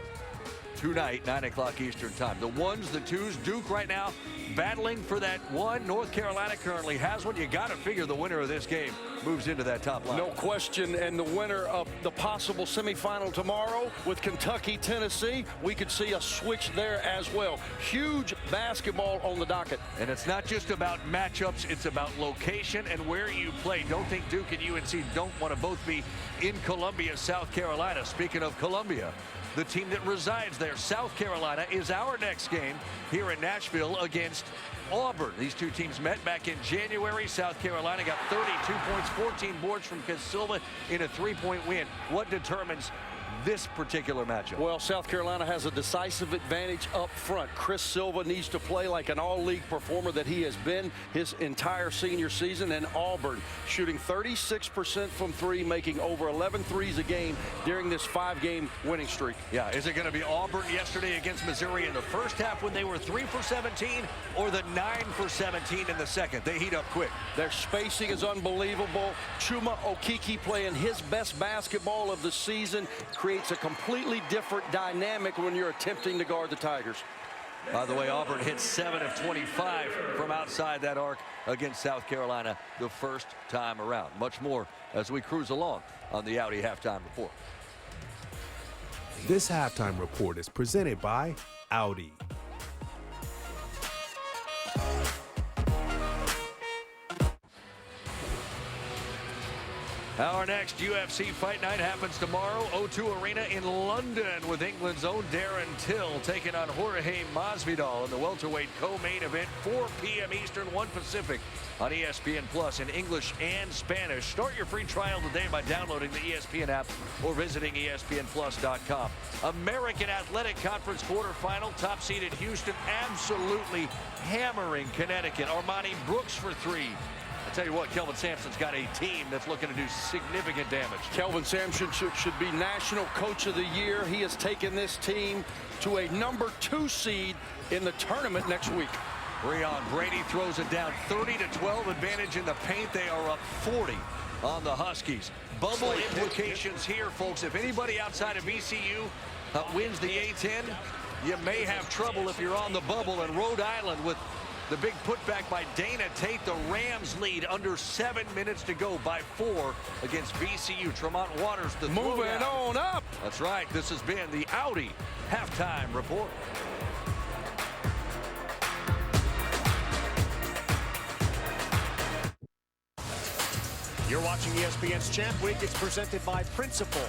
tonight, 9 o'clock Eastern time. The 1s, the 2s, Duke right now battling for that 1. North Carolina currently has one. You got to figure the winner of this game moves into that top line. No question, and the winner of the possible semifinal tomorrow with Kentucky, Tennessee, we could see a switch there as well. Huge basketball on the docket. And it's not just about matchups, it's about location and where you play. Don't think Duke and UNC don't want to both be in Columbia, South Carolina. Speaking of Columbia, the team that resides there, South Carolina, is our next game here in Nashville against Auburn. These 2 teams met back in January. South Carolina got 32 points, 14 boards from Chris Silva in a 3-point win. What determines this particular matchup? Well, South Carolina has a decisive advantage up front. Chris Silva needs to play like an all-league performer that he has been his entire senior season, and Auburn shooting 36% from 3, making over 11 threes a game during this 5-game winning streak. Yeah, is it going to be Auburn yesterday against Missouri in the first half when they were 3 for 17, or the 9 for 17 in the second? They heat up quick. Their spacing is unbelievable. Chuma Okeke playing his best basketball of the season creates a completely different dynamic when you're attempting to guard the Tigers. By the way, Auburn hit 7 of 25 from outside that arc against South Carolina the first time around. Much more as we cruise along on the Audi halftime report. This halftime report is presented by Audi. Our next UFC Fight Night happens tomorrow, O2 Arena in London, with England's own Darren Till taking on Jorge Masvidal in the welterweight co-main event, 4 p.m. Eastern, 1 Pacific on ESPN Plus in English and Spanish. Start your free trial today by downloading the ESPN app or visiting ESPNplus.com. American Athletic Conference quarterfinal, top-seeded Houston absolutely hammering Connecticut. Armani Brooks for 3. I tell you what, Kelvin Sampson's got a team that's looking to do significant damage. Kelvin Sampson should be National Coach of the Year. He has taken this team to a number 2 seed in the tournament next week. Breon Brady throws it down, 30-12 advantage in the paint. They are up 40 on the Huskies. Bubble implications here, folks. If anybody outside of VCU wins the A-10, you may have trouble if you're on the bubble. And Rhode Island with the big putback by Dana Tate. The Rams lead under 7 minutes to go by 4 against VCU. Tremont Waters the moving on up. That's right. This has been the Audi halftime report. You're watching ESPN's Champ Week. It's presented by Principal.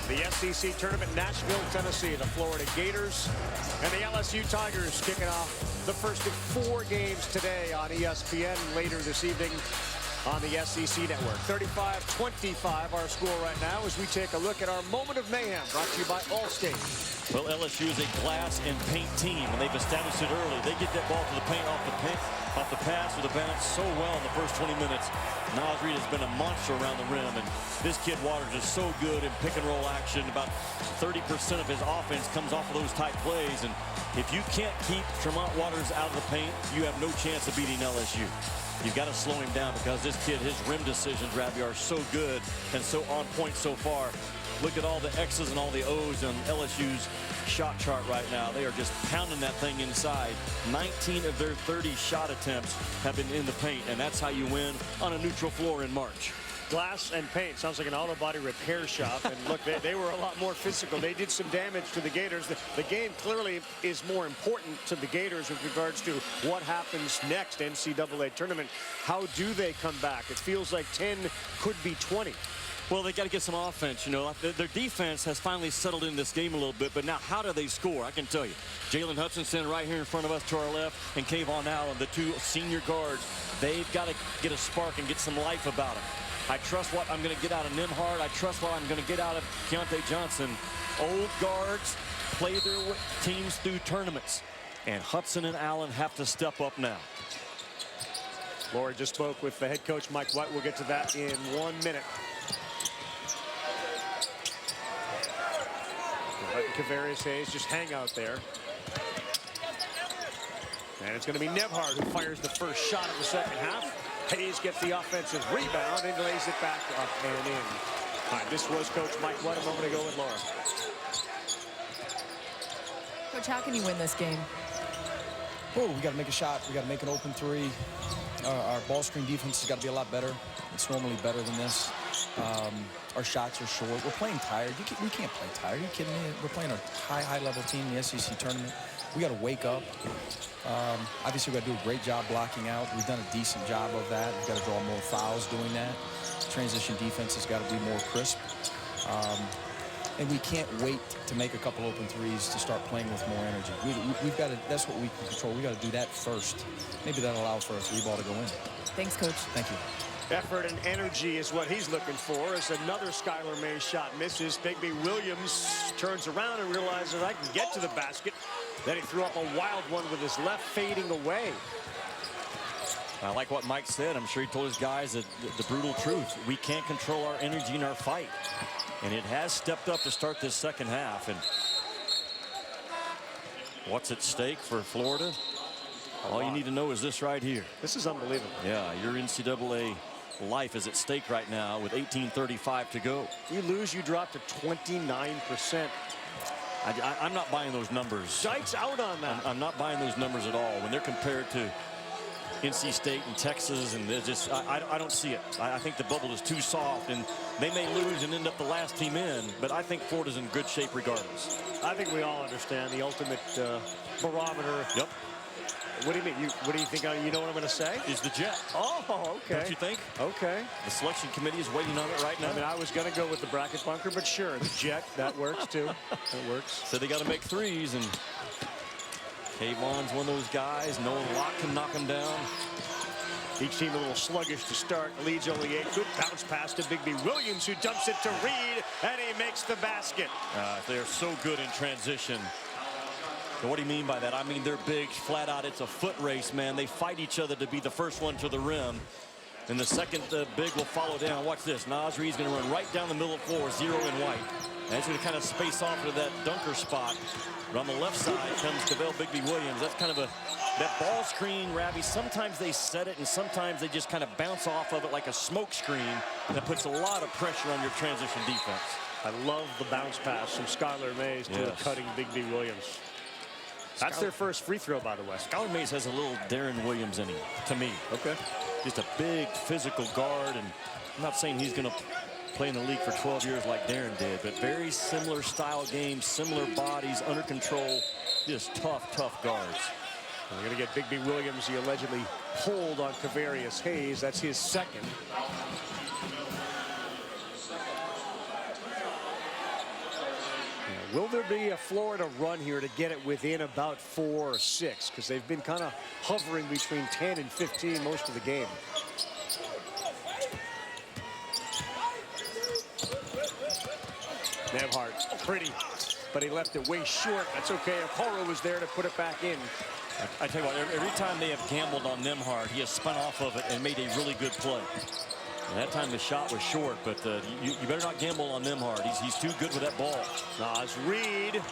The SEC Tournament, Nashville, Tennessee. The Florida Gators and the LSU Tigers kicking off the first of 4 games today on ESPN. Later this evening on the SEC Network. 35-25 our score right now as we take a look at our moment of mayhem, brought to you by Allstate. Well, LSU is a glass and paint team, and they've established it early. They get that ball to the paint off the pass with the bounce so well in the first 20 minutes. Naz Reid has been a monster around the rim, and this kid Waters is so good in pick-and-roll action. About 30% of his offense comes off of those type plays, and if you can't keep Tremont Waters out of the paint, you have no chance of beating LSU. You've got to slow him down because this kid, his rim decisions, Ravi, are so good and so on point so far. Look at all the X's and all the O's on LSU's shot chart right now. They are just pounding that thing inside. 19 of their 30 shot attempts have been in the paint, and that's how you win on a neutral floor in March. Glass and paint. Sounds like an auto body repair shop. And look, they were a lot more physical. They did some damage to the Gators. The game clearly is more important to the Gators with regards to what happens next. NCAA tournament. How do they come back? It feels like 10 could be 20. Well, they got to get some offense, you know. Their defense has finally settled in this game a little bit, but now how do they score? I can tell you. Jalen Hutchinson right here in front of us to our left, and Kayvon Allen, the two senior guards, they've got to get a spark and get some life about them. I trust what I'm going to get out of Nembhard. I trust what I'm going to get out of Keontae Johnson. Old guards play their teams through tournaments, and Hudson and Allen have to step up now. Laura just spoke with the head coach, Mike White. We'll get to that in 1 minute. Kavarius Hayes just hang out there. And it's going to be Nembhard who fires the first shot of the second half. Hayes gets the offensive rebound and lays it back up and in. All right, this was Coach Mike White a moment ago with Laura. Coach, how can you win this game? Oh, we got to make a shot. We got to make an open three. Our ball screen defense has got to be a lot better. It's normally better than this. Our shots are short. We're playing tired. We can't play tired. Are you kidding me? We're playing a high-level team in the SEC tournament. We got to wake up. Obviously, we got to do a great job blocking out. We've done a decent job of that. We've got to draw more fouls doing that. Transition defense has got to be more crisp. And we can't wait to make a couple open threes to start playing with more energy. We've got to. That's what we can control. We got to do that first. Maybe that'll allow for a three ball to go in. Thanks, Coach. Thank you. Effort and energy is what he's looking for as another Skylar Mays shot misses. Bigby Williams turns around and realizes I can get to the basket. Then he threw up a wild one with his left fading away. I like what Mike said. I'm sure he told his guys the brutal truth. We can't control our energy in our fight. And it has stepped up to start this second half. And what's at stake for Florida? All you need to know is this right here. This is unbelievable. Yeah, your NCAA life is at stake right now with 18:35 to go. You lose, you drop to 29%. I'm not buying those numbers. Dyke's out on that. I'm not buying those numbers at all when they're compared to NC State and Texas, and they're just I don't see it. I think the bubble is too soft, and they may lose and end up the last team in, but I think Florida's in good shape regardless. I think we all understand the ultimate barometer. Yep. What do you mean? What do you think? You know what I'm going to say? Is the Jet. Oh, okay. Don't you think? Okay. The selection committee is waiting on it right now. I mean, I was going to go with the bracket bunker, but sure, the Jet, that works too. That works. So they got to make threes, and Kayvon's one of those guys. Noah Locke can knock him down. Each team a little sluggish to start. Leads only 8. Good bounce pass to Bigby Williams, who dumps it to Reed, and he makes the basket. They're so good in transition. And what do you mean by that? I mean, they're big, flat out. It's a foot race, man. They fight each other to be the first one to the rim. And the second big will follow down. Watch this. Naz Reid's going to run right down the middle of the floor, 0 in white. And he's going to kind of space off to that dunker spot. But on the left side comes Kavell Bigby Williams. That's kind of that ball screen, Ravi. Sometimes they set it, and sometimes they just kind of bounce off of it like a smoke screen. That puts a lot of pressure on your transition defense. I love the bounce pass from Skylar Mays to a cutting Bigby Williams. That's their first free throw, by the way. Skylar Mays has a little Darren Williams in him, to me. Okay. Just a big physical guard, and I'm not saying he's going to play in the league for 12 years like Darren did, but very similar style games, similar bodies, under control, just tough guards. We're going to get Bigby Williams. He allegedly pulled on Kavarius Hayes. That's his second. Will there be a Florida run here to get it within about 4 or 6? Because they've been kind of hovering between 10 and 15 most of the game. Nembhard, pretty, but he left it way short. That's okay. Okoro was there to put it back in. I tell you what, every time they have gambled on Nembhard, he has spun off of it and made a really good play. And that time the shot was short, but you better not gamble on Nembhard. He's too good with that ball. Naz Reid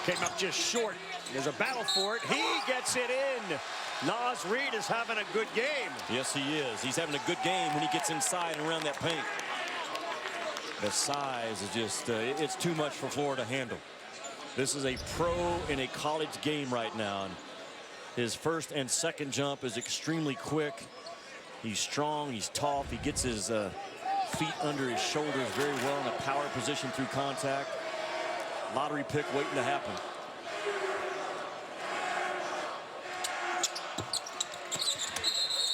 came up just short. There's a battle for it. He gets it in. Naz Reid is having a good game. Yes, he is. He's having a good game when he gets inside and around that paint. The size is just, it's too much for Florida to handle. This is a pro in a college game right now. And his first and second jump is extremely quick. He's strong, he's tough, he gets his feet under his shoulders very well in a power position through contact. Lottery pick waiting to happen.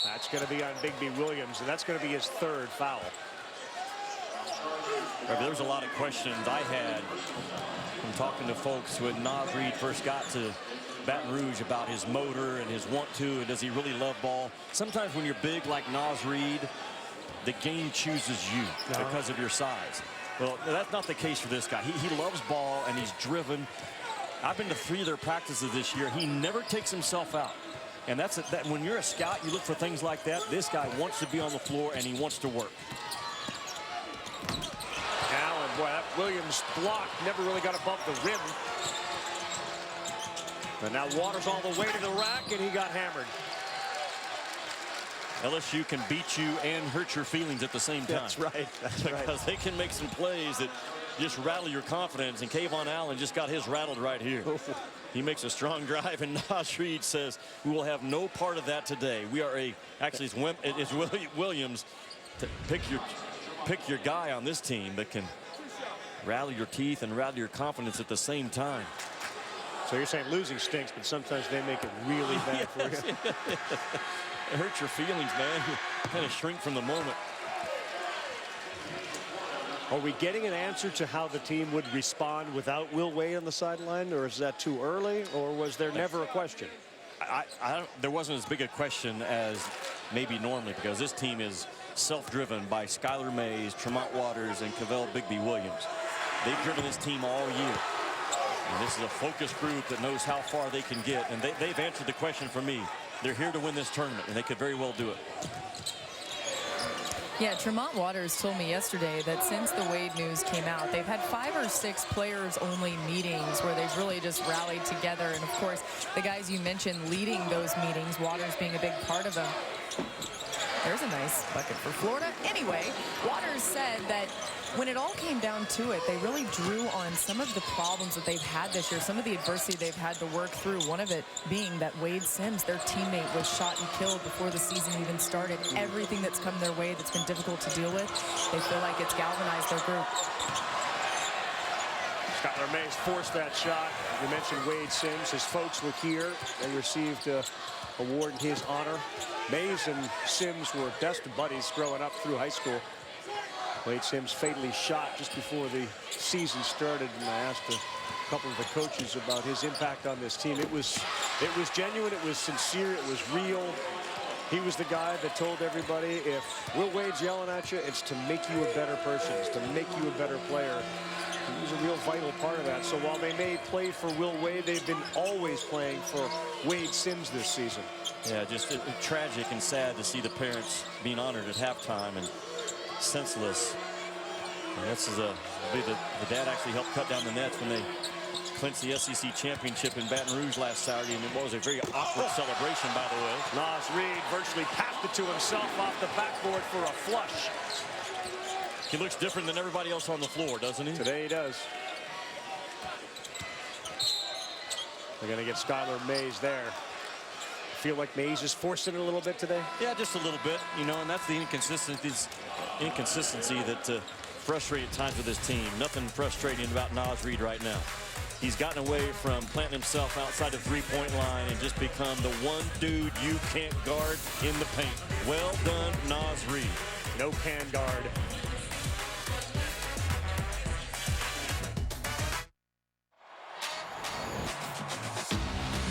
That's going to be on Bigby Williams, and that's going to be his third foul. There was a lot of questions I had from talking to folks when Naz Reid first got to Baton Rouge about his motor and his want to, and does he really love ball? Sometimes when you're big like Naz Reid, the game chooses you because of your size. Well, that's not the case for this guy. He loves ball and he's driven. I've been to 3 of their practices this year. He never takes himself out. And that's that. When you're a scout, you look for things like that. This guy wants to be on the floor and he wants to work. Allen, boy, that Williams block never really got above the rim. But now Waters all the way to the rack, and he got hammered. LSU can beat you and hurt your feelings at the same time. That's right. That's because right. they can make some plays that just rattle your confidence. And Kayvon Allen just got his rattled right here. He makes a strong drive, and Naz Reid says, we will have no part of that today. We are actually it's Williams to pick your guy on this team that can rattle your teeth and rattle your confidence at the same time. So you're saying losing stinks, but sometimes they make it really bad for you. It hurts your feelings, man. You kind of shrink from the moment. Are we getting an answer to how the team would respond without Will Wade on the sideline, or is that too early, or was there never a question? There wasn't as big a question as maybe normally, because this team is self-driven by Skylar Mays, Tremont Waters, and Cavell Bigby Williams. They've driven this team all year. And this is a focus group that knows how far they can get, and they've answered the question for me. They're here to win this tournament, and they could very well do it. Yeah, Tremont Waters told me yesterday that since the Wade news came out, they've had 5 or 6 players-only meetings where they've really just rallied together. And, of course, the guys you mentioned leading those meetings, Waters being a big part of them. There's a nice bucket for Florida. Anyway, Waters said that when it all came down to it, they really drew on some of the problems that they've had this year, some of the adversity they've had to work through, one of it being that Wade Sims, their teammate, was shot and killed before the season even started. Everything that's come their way that's been difficult to deal with, they feel like it's galvanized their group. Skylar Mays forced that shot. You mentioned Wade Sims. His folks were here. They received an award in his honor. Mays and Sims were best buddies growing up through high school. Wade Sims fatally shot just before the season started, and I asked a couple of the coaches about his impact on this team. It was genuine, it was sincere, it was real. He was the guy that told everybody, if Will Wade's yelling at you, it's to make you a better person, it's to make you a better player. He was a real vital part of that. So while they may play for Will Wade, they've been always playing for Wade Sims this season. Yeah, just tragic and sad to see the parents being honored at halftime, and senseless. And this is the dad actually helped cut down the nets when they clinched the SEC championship in Baton Rouge last Saturday, and it was a very awkward celebration, by the way. Naz Reid virtually passed it to himself off the backboard for a flush. He looks different than everybody else on the floor, doesn't he? Today he does. They're going to get Skylar Mays there. Feel like Mays is forcing it a little bit today? Yeah, just a little bit, you know, and that's the inconsistency that frustrates at times with this team. Nothing frustrating about Naz Reid right now. He's gotten away from planting himself outside the three-point line and just become the one dude you can't guard in the paint. Well done, Naz Reid. No can guard.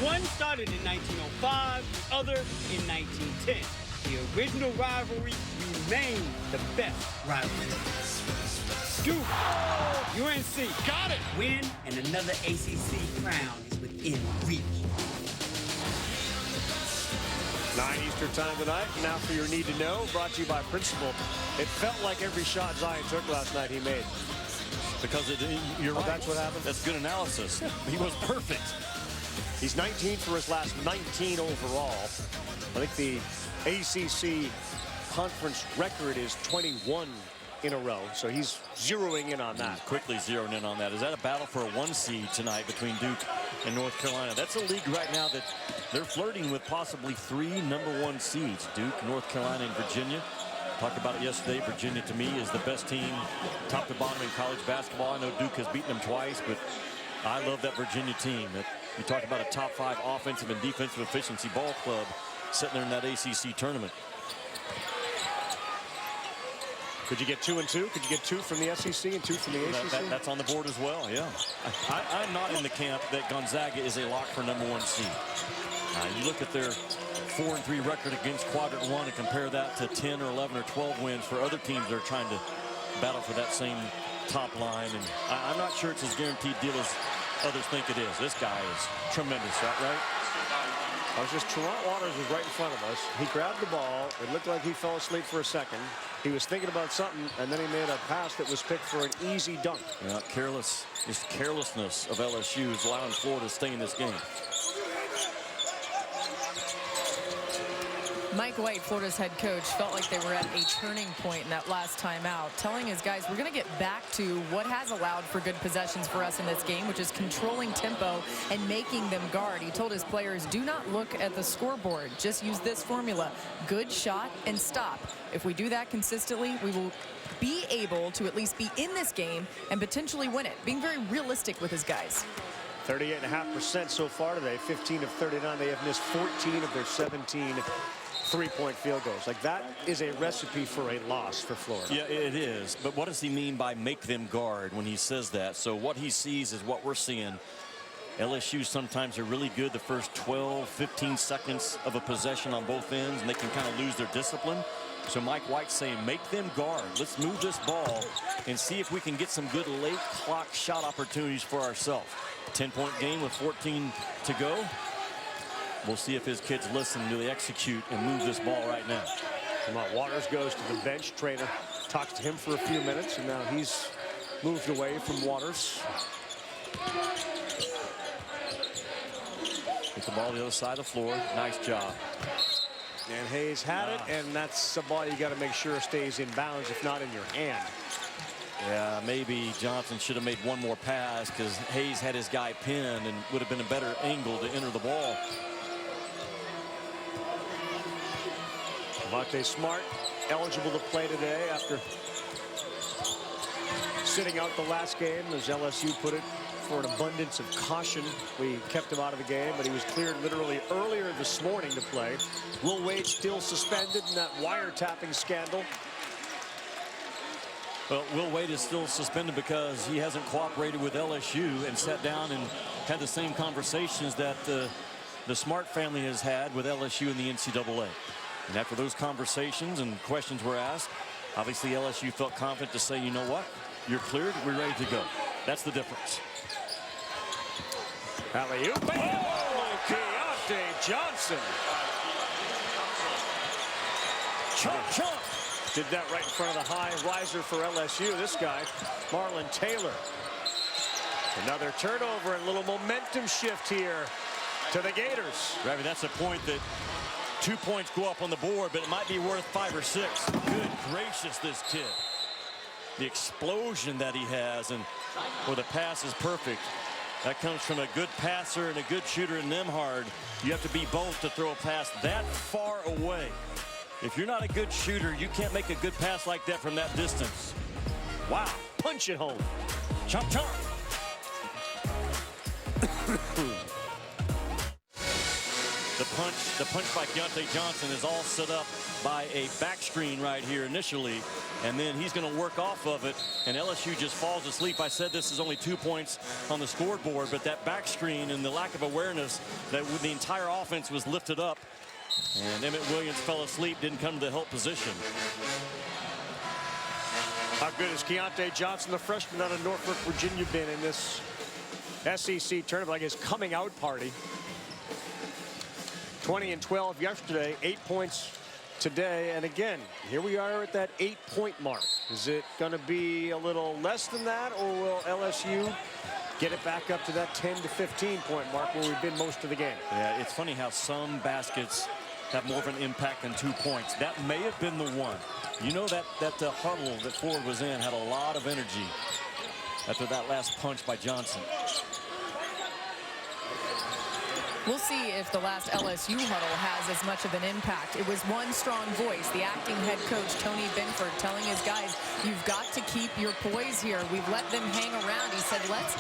One started in 1905, the other in 1910. The original rivalry remains the best rivalry. Duke, UNC, got it! Win, and another ACC crown is within reach. 9 Eastern time tonight. Now for your need to know, brought to you by Principal. It felt like every shot Zion took last night he made. Because you're right. That's what happened? That's good analysis. He was perfect. He's 19 for his last 19 overall. I think the ACC conference record is 21 in a row, so he's zeroing in on that. Quickly zeroing in on that. Is that a battle for a 1 seed tonight between Duke and North Carolina? That's a league right now that they're flirting with possibly 3 number 1 seeds. Duke, North Carolina, and Virginia. Talked about it yesterday. Virginia, to me, is the best team top to bottom in college basketball. I know Duke has beaten them twice, but I love that Virginia team. You talk about a top 5 offensive and defensive efficiency ball club sitting there in that ACC tournament. Could you get 2 and 2? Could you get 2 from the SEC and 2 from the ACC? That's on the board as well, yeah. I'm not in the camp that Gonzaga is a lock for #1 seed. You look at their 4-3 record against Quadrant 1 and compare that to 10 or 11 or 12 wins for other teams that are trying to battle for that same top line. And I'm not sure it's as guaranteed deal as others think it is. This guy is tremendous, right? I was just, Tremont Waters was right in front of us. He grabbed the ball. It looked like he fell asleep for a second. He was thinking about something, and then he made a pass that was picked for an easy dunk. Yeah, just carelessness of LSU is allowing Florida to stay in this game. Mike White, Florida's head coach, felt like they were at a turning point in that last timeout, telling his guys, we're going to get back to what has allowed for good possessions for us in this game, which is controlling tempo and making them guard. He told his players, do not look at the scoreboard. Just use this formula. Good shot and stop. If we do that consistently, we will be able to at least be in this game and potentially win it. Being very realistic with his guys. 38.5% so far today, 15 of 39. They have missed 14 of their 17 3-point field goals. Like, that is a recipe for a loss for Florida. Yeah, it is. But what does he mean by make them guard when he says that? So what he sees is what we're seeing. LSU sometimes are really good the first 12, 15 seconds of a possession on both ends, and they can kind of lose their discipline. So Mike White's saying, make them guard. Let's move this ball and see if we can get some good late clock shot opportunities for ourselves. 10-point game with 14 to go. We'll see if his kids listen. Do they execute and move this ball right now? Come on, Waters goes to the bench. Trainer talks to him for a few minutes, and now he's moved away from Waters. Get the ball to the other side of the floor. Nice job. And Hayes had it, and that's a ball you got to make sure stays in bounds, if not in your hand. Yeah, maybe Johnson should have made one more pass because Hayes had his guy pinned and would have been a better angle to enter the ball. Javonte Smart eligible to play today after sitting out the last game, as LSU put it, for an abundance of caution. We kept him out of the game, but he was cleared literally earlier this morning to play. Will Wade still suspended in that wiretapping scandal. Well, Will Wade is still suspended because he hasn't cooperated with LSU and sat down and had the same conversations that the Smart family has had with LSU and the NCAA. And after those conversations and questions were asked, obviously LSU felt confident to say, you know what, you're cleared, we're ready to go. That's the difference. Alley-oop. Oh, Keontae Johnson. Chomp, chomp. Did that right in front of the high riser for LSU. This guy, Marlon Taylor. Another turnover and a little momentum shift here to the Gators. Ravi, that's a point that 2 points go up on the board, but it might be worth 5 or 6. Good gracious, this kid. The explosion that he has, and where the pass is perfect. That comes from a good passer and a good shooter in Nemhard. You have to be both to throw a pass that far away. If you're not a good shooter, you can't make a good pass like that from that distance. Wow, punch it home. Chomp, chomp. The punch by Keontae Johnson is all set up by a back screen right here initially, and then he's going to work off of it, and LSU just falls asleep. I said this is only 2 points on the scoreboard, but that back screen and the lack of awareness that the entire offense was lifted up, and Emmett Williams fell asleep, didn't come to the help position. How good is Keontae Johnson, the freshman out of Norfolk, Virginia, been in this SEC tournament, like his coming out party? 20 and 12 yesterday, 8 points today, and again, here we are at that 8-point mark. Is it going to be a little less than that, or will LSU get it back up to that 10 to 15-point mark where we've been most of the game? Yeah, it's funny how some baskets have more of an impact than 2 points. That may have been the one. You know, that huddle that Ford was in had a lot of energy after that last punch by Johnson. We'll see if the last LSU huddle has as much of an impact. It was one strong voice, the acting head coach, Tony Binford, telling his guys, you've got to keep your poise here. We've let them hang around. He said, let's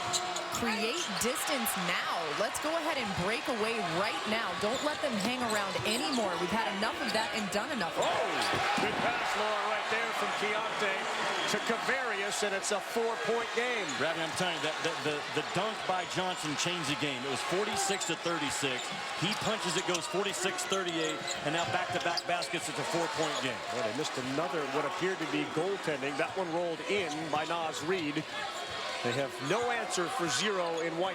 create distance now. Let's go ahead and break away right now. Don't let them hang around anymore. We've had enough of that and done enough of it. Oh, good pass, Laura, right there from Keontae to Kavarius, and it's a 4-point game. Ravi, I'm telling you, the dunk by Johnson changed the game. It was 46-36. He punches, it goes 46-38, and now back-to-back baskets. It's a 4-point game. Well, they missed another what appeared to be goaltending. That one rolled in by Naz Reid. They have no answer for 0 in white.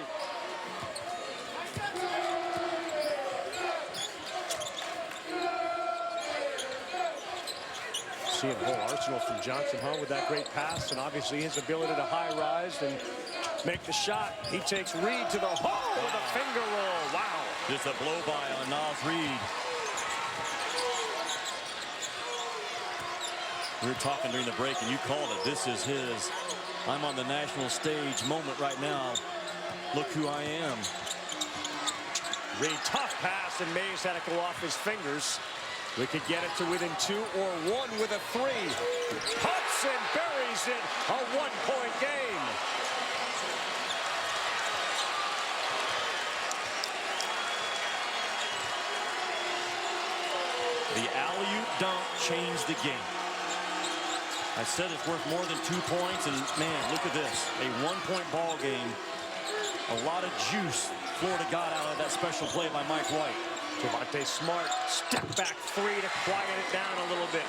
Seeing whole arsenal from Johnson, huh, with that great pass, and obviously his ability to high rise and make the shot. He takes Reid to the hole with a finger roll. Wow. Just a blow by on Naz Reid. We were talking during the break, and you called it. This is his I'm on the national stage moment right now. Look who I am. Reid, tough pass, and Mays had to go off his fingers. We could get it to within 2 or 1 with a 3. Hudson buries it. A 1-point game. The alley-oop dunk changed the game. I said it's worth more than 2 points, and man, look at this. A 1-point ball game. A lot of juice Florida got out of that special play by Mike White. Javonte Smart, step back 3 to quiet it down a little bit.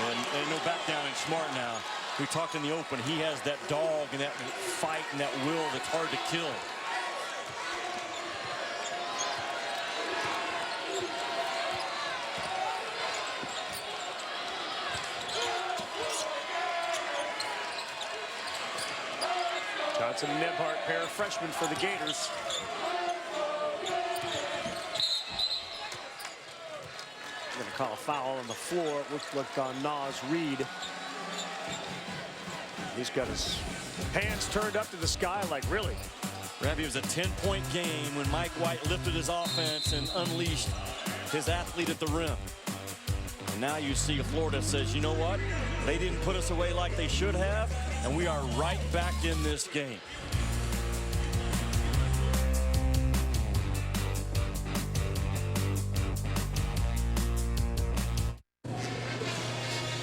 And no back down in Smart now. We talked in the open. He has that dog and that fight and that will that's hard to kill. Johnson and Nebhart, pair of freshmen for the Gators. Going to call a foul on the floor. It looked like on Naz Reid. He's got his hands turned up to the sky like, really? Ravi, it was a 10-point game when Mike White lifted his offense and unleashed his athlete at the rim. And now you see Florida says, you know what? They didn't put us away like they should have, and we are right back in this game.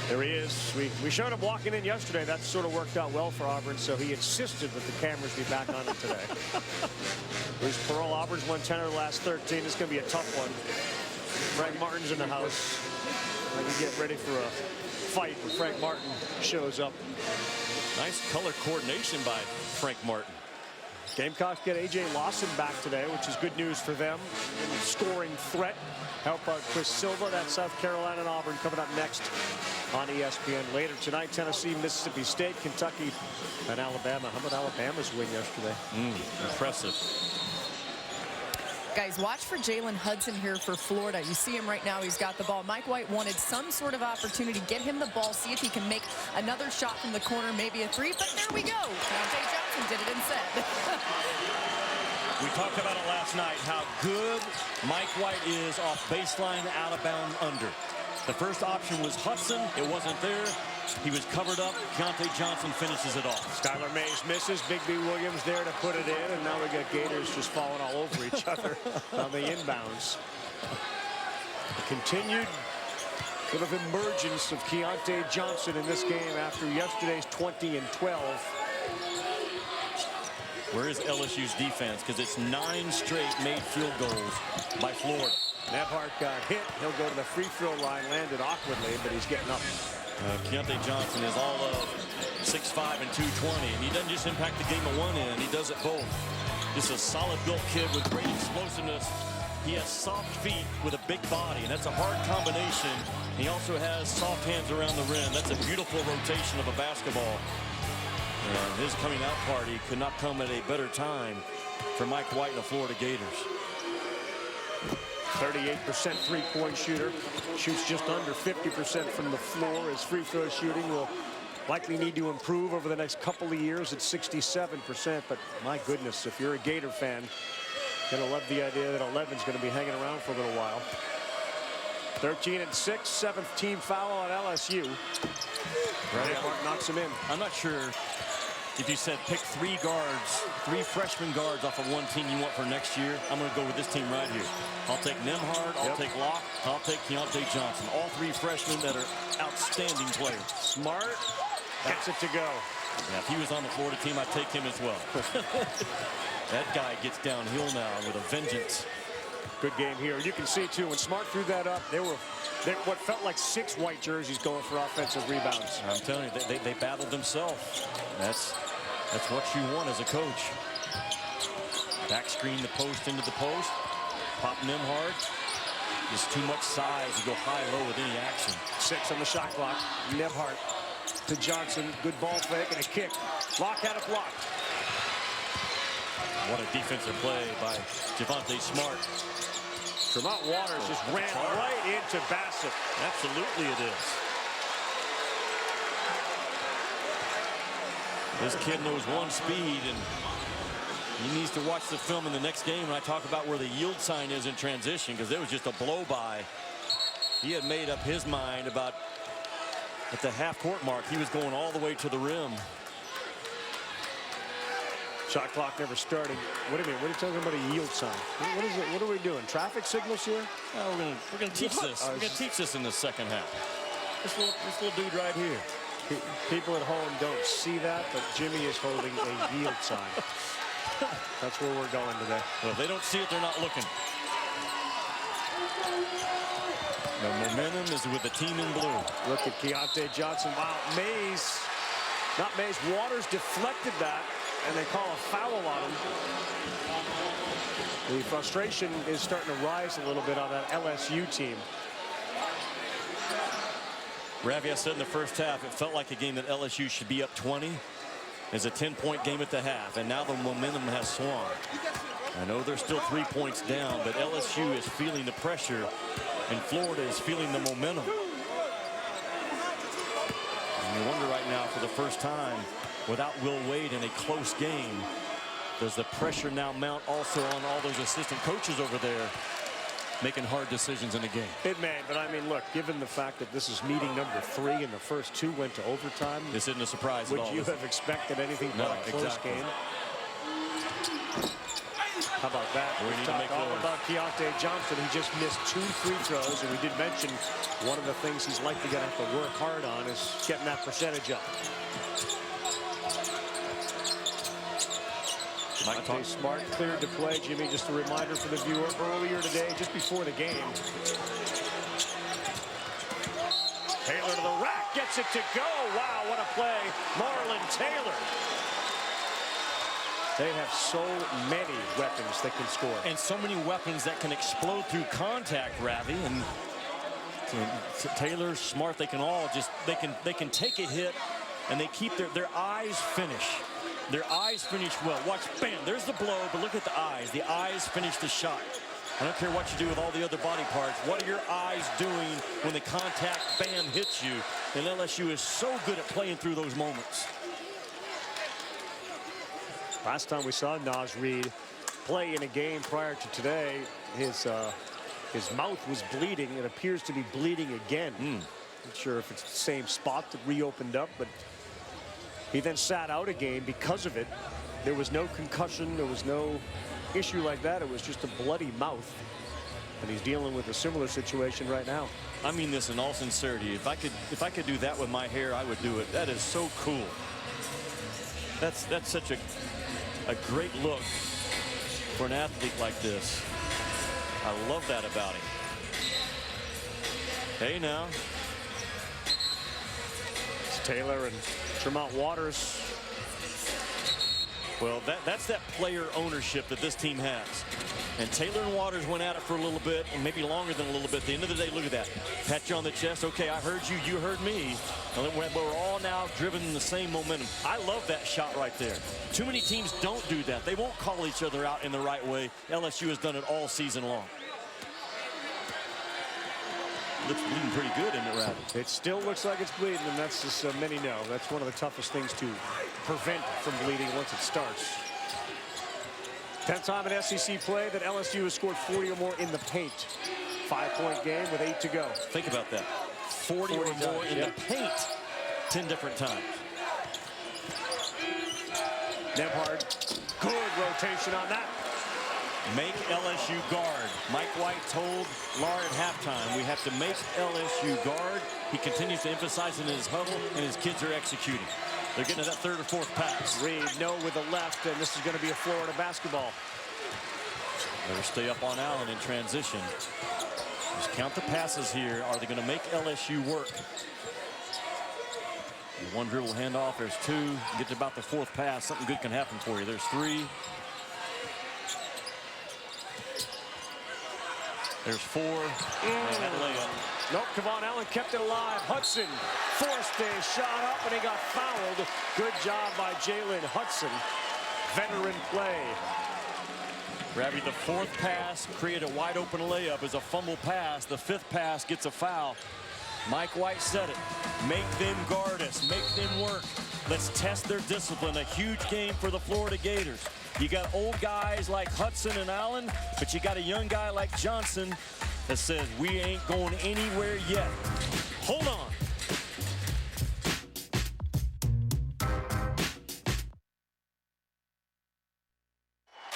There he is. We showed him walking in yesterday. That sort of worked out well for Auburn, so he insisted that the cameras be back on him today. Bruce Pearl, Auburn's won 10 of the last 13. It's going to be a tough one. Frank Martin's in the house. I can get ready for a fight when Frank Martin shows up. Nice color coordination by Frank Martin. Gamecocks get A.J. Lawson back today, which is good news for them. Scoring threat. Help out Chris Silva. That's South Carolina and Auburn coming up next on ESPN. Later tonight, Tennessee, Mississippi State, Kentucky, and Alabama. How about Alabama's win yesterday? Impressive. Guys, watch for Jalen Hudson here for Florida. You see him right now. He's got the ball. Mike White wanted some sort of opportunity. Get him the ball. See if he can make another shot from the corner, maybe a 3. But there we go. Keontae Johnson did it instead. We talked about it last night, how good Mike White is off baseline, out of bound, under. The first option was Hudson. It wasn't there. He was covered up. Keontae Johnson finishes it off. Skylar Mays misses. Big B Williams there to put it in. And now we got Gators just falling all over each other on the inbounds. The continued sort of emergence of Keontae Johnson in this game after yesterday's 20 and 12. Where is LSU's defense? Because it's 9 straight made field goals by Florida. Nebhart got hit. He'll go to the free throw line. Landed awkwardly, but he's getting up. Keontae Johnson is all of 6'5" and 220. And he doesn't just impact the game at one end. He does it both. Just a solid built kid with great explosiveness. He has soft feet with a big body, and that's a hard combination. He also has soft hands around the rim. That's a beautiful rotation of a basketball. And his coming out party could not come at a better time for Mike White and the Florida Gators. 38% three-point shooter. Shoots just under 50% from the floor. His free throw shooting will likely need to improve over the next couple of years at 67%. But my goodness, if you're a Gator fan, Gonna love the idea that 11's gonna be hanging around for a little while. 13 and 6, 7th team foul on LSU. Right. Knocks him in. I'm not sure if you said pick 3 guards, 3 freshman guards off of one team you want for next year. I'm going to go with this team right here. I'll take Nembhard, I'll take Locke, I'll take Keontae Johnson. All 3 freshmen that are outstanding players. Smart gets it to go. Yeah, if he was on the Florida team, I'd take him as well. That guy gets downhill now with a vengeance. Good game here. You can see, too, when Smart threw that up, there were what felt like 6 white jerseys going for offensive rebounds. I'm telling you, they battled themselves. That's what you want as a coach. Back screen the post into the post. Pop Nembhard. Just too much size to go high-low with any action. 6 on the shot clock. Nembhard to Johnson. Good ball fake and a kick. Locke had it blocked. What a defensive play by Javonte Smart. Tremont Waters just ran right into Bassett. Absolutely it is. This kid knows one speed, and he needs to watch the film in the next game when I talk about where the yield sign is in transition, because it was just a blow-by. He had made up his mind about at the half-court mark. He was going all the way to the rim. Shot clock never started. What do you mean? What are you talking about, a yield sign? What is it? What are we doing? Traffic signals here? Oh, we're gonna teach this. We're gonna teach this in the second half. This little dude right here. People at home don't see that, but Jimmy is holding a yield sign. That's where we're going today. Well, if they don't see it, they're not looking. The momentum is with the team in blue. Look at Keontae Johnson. Wow, Waters deflected that, and they call a foul on him. The frustration is starting to rise a little bit on that LSU team. Ravi, I said in the first half, it felt like a game that LSU should be up 20. It's a 10-point game at the half, and now the momentum has swung. I know they're still 3 points down, but LSU is feeling the pressure, and Florida is feeling the momentum. And you wonder right now, for the first time, without Will Wade in a close game, does the pressure now mount also on all those assistant coaches over there making hard decisions in the game? It may, but I mean, look, given the fact that this is meeting number 3 and the first 2 went to overtime, this isn't a surprise at all. Would you have expected anything but a close game? How about that? We need to make all about Keontae Johnson. He just missed 2 free throws, and we did mention one of the things he's likely going to have to work hard on is getting that percentage up. Monte Smart cleared to play. Jimmy, just a reminder for the viewer, earlier today, just before the game. Taylor to the rack, gets it to go. Wow, what a play. Marlon Taylor. They have so many weapons that can score. And so many weapons that can explode through contact, Ravi. And Taylor, Smart, they can all just, they can take a hit and they keep their eyes finish. Their eyes finish well. Watch, bam, there's the blow, but look at the eyes. The eyes finish the shot. I don't care what you do with all the other body parts. What are your eyes doing when the contact, bam, hits you? And LSU is so good at playing through those moments. Last time we saw Naz Reid play in a game prior to today, his mouth was bleeding. It appears to be bleeding again. Not sure if it's the same spot that reopened up, but he then sat out a game because of it. There was no concussion. There was no issue like that. It was just a bloody mouth. And he's dealing with a similar situation right now. I mean this in all sincerity. If I could do that with my hair, I would do it. That is so cool. That's such a great look for an athlete like this. I love that about him. Hey now. It's Taylor and Tremont Waters. Well, that's that player ownership that this team has. And Taylor and Waters went at it for a little bit, and maybe longer than a little bit. At the end of the day, look at that. Pat you on the chest. Okay, I heard you. You heard me. And we're all now driven in the same momentum. I love that shot right there. Too many teams don't do that. They won't call each other out in the right way. LSU has done it all season long. Looks bleeding pretty good, isn't it, Ravi? It still looks like it's bleeding, and that's, as many know, that's one of the toughest things to prevent from bleeding once it starts. 10th time in SEC play that LSU has scored 40 or more in the paint. 5-point game with 8 to go. Think about that. 40 or more in the paint 10 different times. Nembhard, good rotation on that. Make LSU guard. Mike White told Lahr at halftime, we have to make LSU guard. He continues to emphasize it in his huddle, and his kids are executing. They're getting to that third or fourth pass. Reed, no with the left, and this is going to be a Florida basketball. Better stay up on Allen in transition. Just count the passes here. Are they going to make LSU work? One dribble handoff. There's 2. Get to about the 4th pass. Something good can happen for you. There's 3. There's 4. And that layup. Nope, Kevon Allen kept it alive. Hudson forced a shot up, and he got fouled. Good job by Jalen Hudson. Veteran play. Ravi, the 4th pass created a wide open layup as a fumble pass. The 5th pass gets a foul. Mike White said it. Make them guard us. Make them work. Let's test their discipline. A huge game for the Florida Gators. You got old guys like Hudson and Allen, but you got a young guy like Johnson that says we ain't going anywhere yet. Hold on.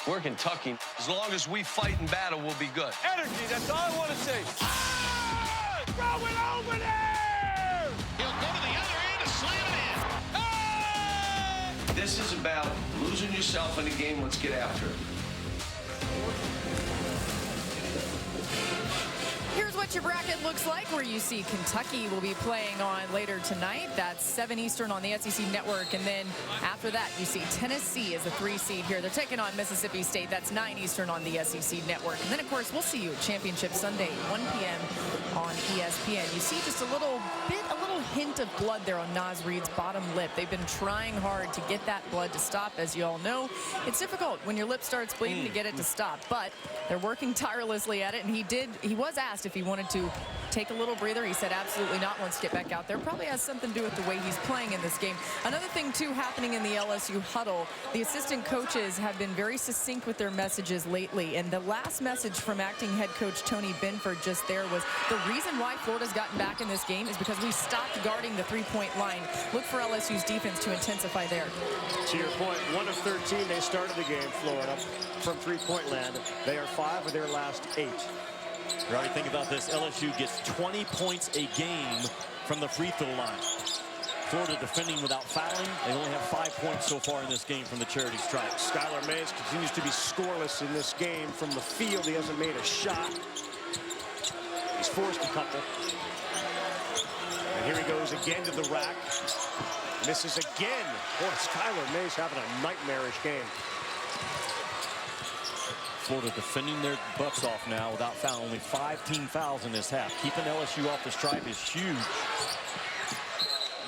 We're Kentucky. As long as we fight and battle, we'll be good. Energy, that's all I want to say. Ah! Throw it over there! He'll go to the other end and slam it in. Ah! This is about losing yourself in the game. Let's get after it. Here's what your bracket looks like, where you see Kentucky will be playing on later tonight. That's 7 Eastern on the SEC Network. And then after that, you see Tennessee as a 3 seed here. They're taking on Mississippi State. That's 9 Eastern on the SEC Network. And then, of course, we'll see you at Championship Sunday, 1 p.m. on ESPN. You see just a little hint of blood there on Naz Reid's bottom lip. They've been trying hard to get that blood to stop. As you all know, it's difficult when your lip starts bleeding to get it to stop, but they're working tirelessly at it. And he was asked if he wanted to take a little breather. He said absolutely not, wants to get back out there. Probably has something to do with the way he's playing in this game. Another thing too happening in the LSU huddle, the assistant coaches have been very succinct with their messages lately, and the last message from acting head coach Tony Benford just there was the reason why Florida's gotten back in this game is because we stopped guarding the 3-point line. Look for LSU's defense to intensify there. To your point, 1 of 13 they started the game, Florida, from 3-point land. They are 5 of their last 8. You already think about this. LSU gets 20 points a game from the free throw line. Florida defending without fouling. They only have 5 points so far in this game from the charity stripe. Skylar Mays continues to be scoreless in this game from the field. He hasn't made a shot. He's forced a couple. And here he goes again to the rack. And this is again. Boy, Skylar Mays having a nightmarish game. Florida defending their butts off now without foul. Only 5 team fouls in this half. Keeping LSU off the stripe is huge.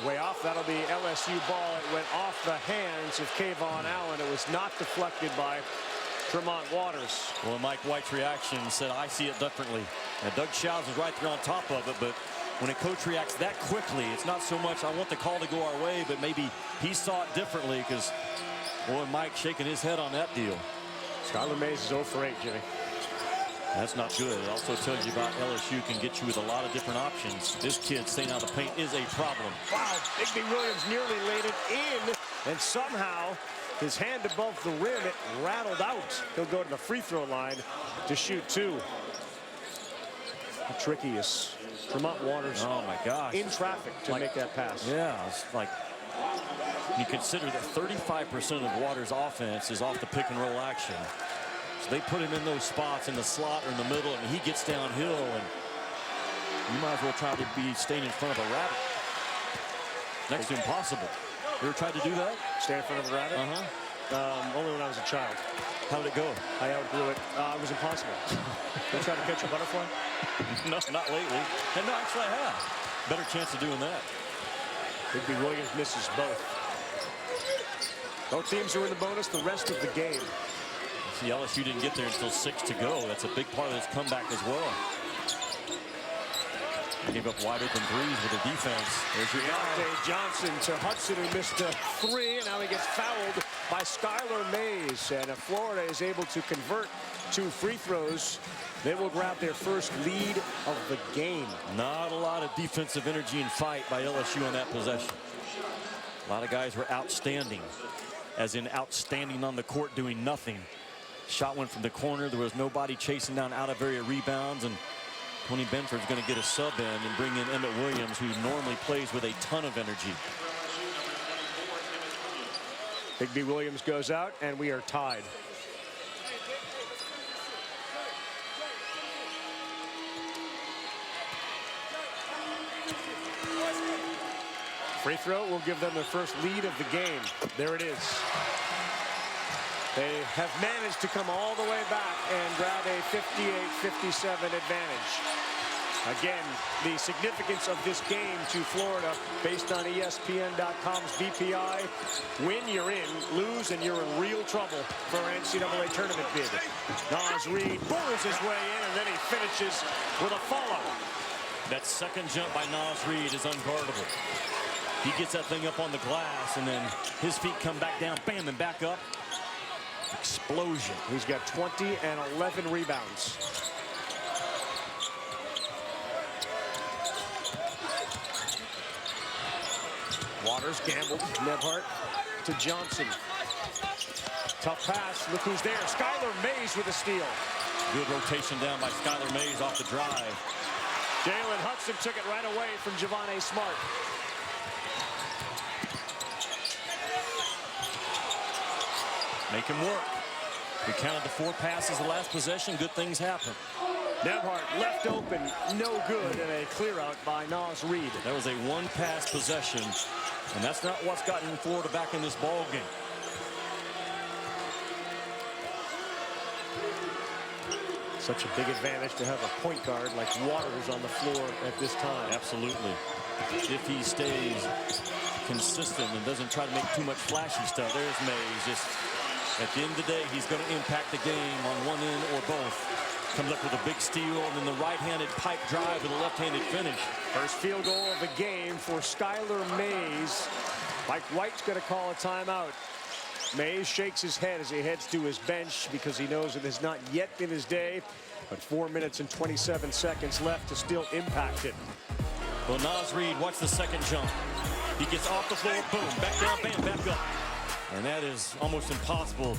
Way off. That'll be LSU ball. It went off the hands of Kevon Allen. It was not deflected by Tremont Waters. Well, Mike White's reaction said, I see it differently. Now, Doug Shows is right there on top of it, but when a coach reacts that quickly, it's not so much I want the call to go our way, but maybe he saw it differently because, boy, Mike shaking his head on that deal. Skylar Mays is 0 for 8, Jimmy. That's not good. It also tells you about LSU can get you with a lot of different options. This kid staying out of the paint is a problem. Wow, Bigby Williams nearly laid it in, and somehow his hand above the rim, it rattled out. He'll go to the free throw line to shoot 2. How tricky is Tremont Waters? Oh my gosh! In traffic to make that pass. Yeah, it's like you consider that 35% of Waters' offense is off the pick and roll action. So they put him in those spots in the slot or in the middle, and he gets downhill, and you might as well try to be staying in front of a rabbit. Next to impossible. You ever tried to do that? Stay in front of a rabbit? Only when I was a child. How did it go? I outgrew it. It was impossible. You try to catch a butterfly? No, not lately. And no, actually I have. Better chance of doing that. Bigby Williams misses both. Both teams are in the bonus the rest of the game. See, LSU didn't get there until 6 to go. That's a big part of this comeback as well. Gave up wide open threes with the defense. There's your guy. Johnson to Hudson, who missed a 3, and now he gets fouled by Skylar Mays. And if Florida is able to convert 2 free throws, they will grab their first lead of the game. Not a lot of defensive energy and fight by LSU on that possession. A lot of guys were outstanding, as in outstanding on the court, doing nothing. Shot went from the corner. There was nobody chasing down out of area rebounds, and Tony Benford's going to get a sub in and bring in Emmett Williams, who normally plays with a ton of energy. Bigby Williams goes out, and we are tied. Free throw will give them their first lead of the game. There it is. They have managed to come all the way back and grab a 58-57 advantage. Again, the significance of this game to Florida, based on ESPN.com's BPI. Win, you're in. Lose, and you're in real trouble for our NCAA tournament bid. Naz Reid bowls his way in, and then he finishes with a follow. That second jump by Naz Reid is unguardable. He gets that thing up on the glass, and then his feet come back down, bam, and back up. Explosion. He's got 20 and 11 rebounds. Waters gambled. Nebhart to Johnson. Tough pass. Look who's there. Skylar Mays with a steal. Good rotation down by Skylar Mays off the drive. Jalen Hudson took it right away from Javonte Smart. Make him work. We counted the 4 passes the last possession. Good things happen. Nebhart left open, no good, and a clear out by Naz Reid. That was a 1-pass possession, and that's not what's gotten Florida back in this ball game. Such a big advantage to have a point guard like Waters on the floor at this time. Absolutely. If he stays consistent and doesn't try to make too much flashy stuff, there's Mays. Just at the end of the day, he's going to impact the game on one end or both. Comes up with a big steal, and then the right-handed pipe drive with a left-handed finish. First field goal of the game for Skylar Mays. Mike White's going to call a timeout. Mays shakes his head as he heads to his bench because he knows it has not yet been his day. But 4 minutes and 27 seconds left to still impact it. Well, Naz Reid, watch the second jump. He gets off the floor, boom, back down, bam, back up. And that is almost impossible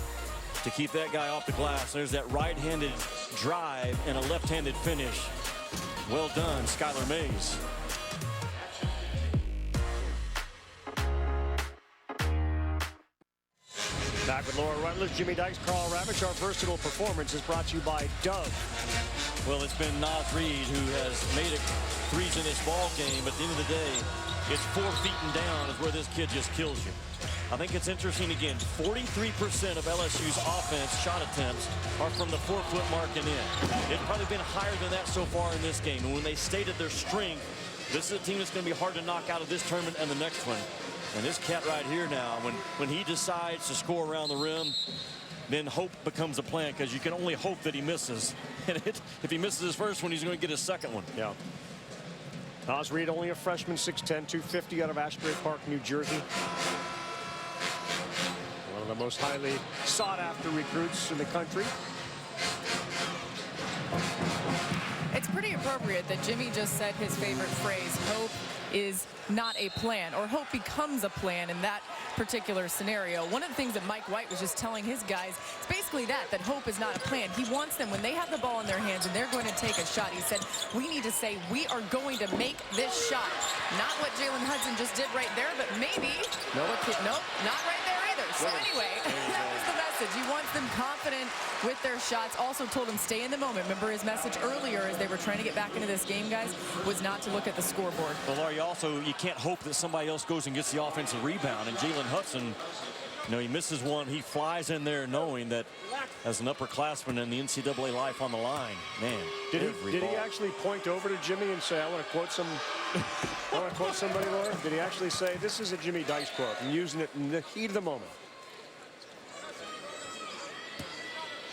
to keep that guy off the glass. There's that right-handed drive and a left-handed finish. Well done, Skylar Mays. Back with Laura Rutledge, Jimmy Dykes, Carl Ravitch. Our versatile performance is brought to you by Dove. Well, it's been Naz Reid who has made it threes in this ball game, but at the end of the day, it's 4 feet and down is where this kid just kills you. I think it's interesting again, 43% of LSU's offense shot attempts are from the 4-foot mark and in. It's probably been higher than that so far in this game. And when they stated their strength, this is a team that's going to be hard to knock out of this tournament and the next one. And this cat right here now, when he decides to score around the rim, then hope becomes a plan, because you can only hope that he misses. And if he misses his first one, he's going to get his second one. Yeah. Naz Reid, only a freshman, 6'10", 250 out of Asbury Park, New Jersey. One of the most highly sought-after recruits in the country. It's pretty appropriate that Jimmy just said his favorite phrase, hope is not a plan, or hope becomes a plan in that particular scenario. One of the things that Mike White was just telling his guys, it's basically that hope is not a plan. He wants them, when they have the ball in their hands and they're going to take a shot, he said, we need to say, we are going to make this shot. Not what Jalen Hudson just did right there, but maybe, nope, not right there either. So anyway, that was the message. He wants them confident with their shots. Also told them stay in the moment. Remember his message earlier as they were trying to get back into this game, guys, was not to look at the scoreboard. Well, Laura, you can't hope that somebody else goes and gets the offensive rebound. And Jalen Hudson, he misses one. He flies in there knowing that as an upperclassman in the NCAA life on the line, man. Did he actually point over to Jimmy and say, I want to quote somebody, Laura? Did he actually say, this is a Jimmy Dykes quote? I'm using it in the heat of the moment.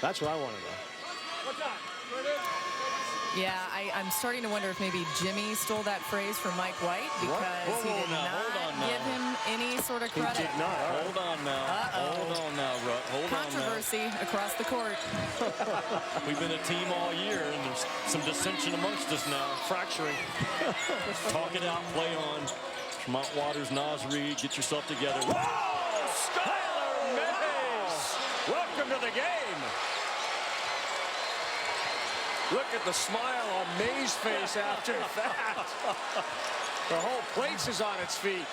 That's what I want to know. Yeah, I'm starting to wonder if maybe Jimmy stole that phrase from Mike White, because he did not give him any sort of credit. He did not. Hold on now. Hold on now, Rutt. Hold on now. Controversy across the court. We've been a team all year, and there's some dissension amongst us now. Fracturing. Talk it out, play on. Tremont Waters, Naz Reid, get yourself together. Whoa! Skylar Mays! Welcome to the game. Look at the smile on Mays' face after that. The whole place is on its feet.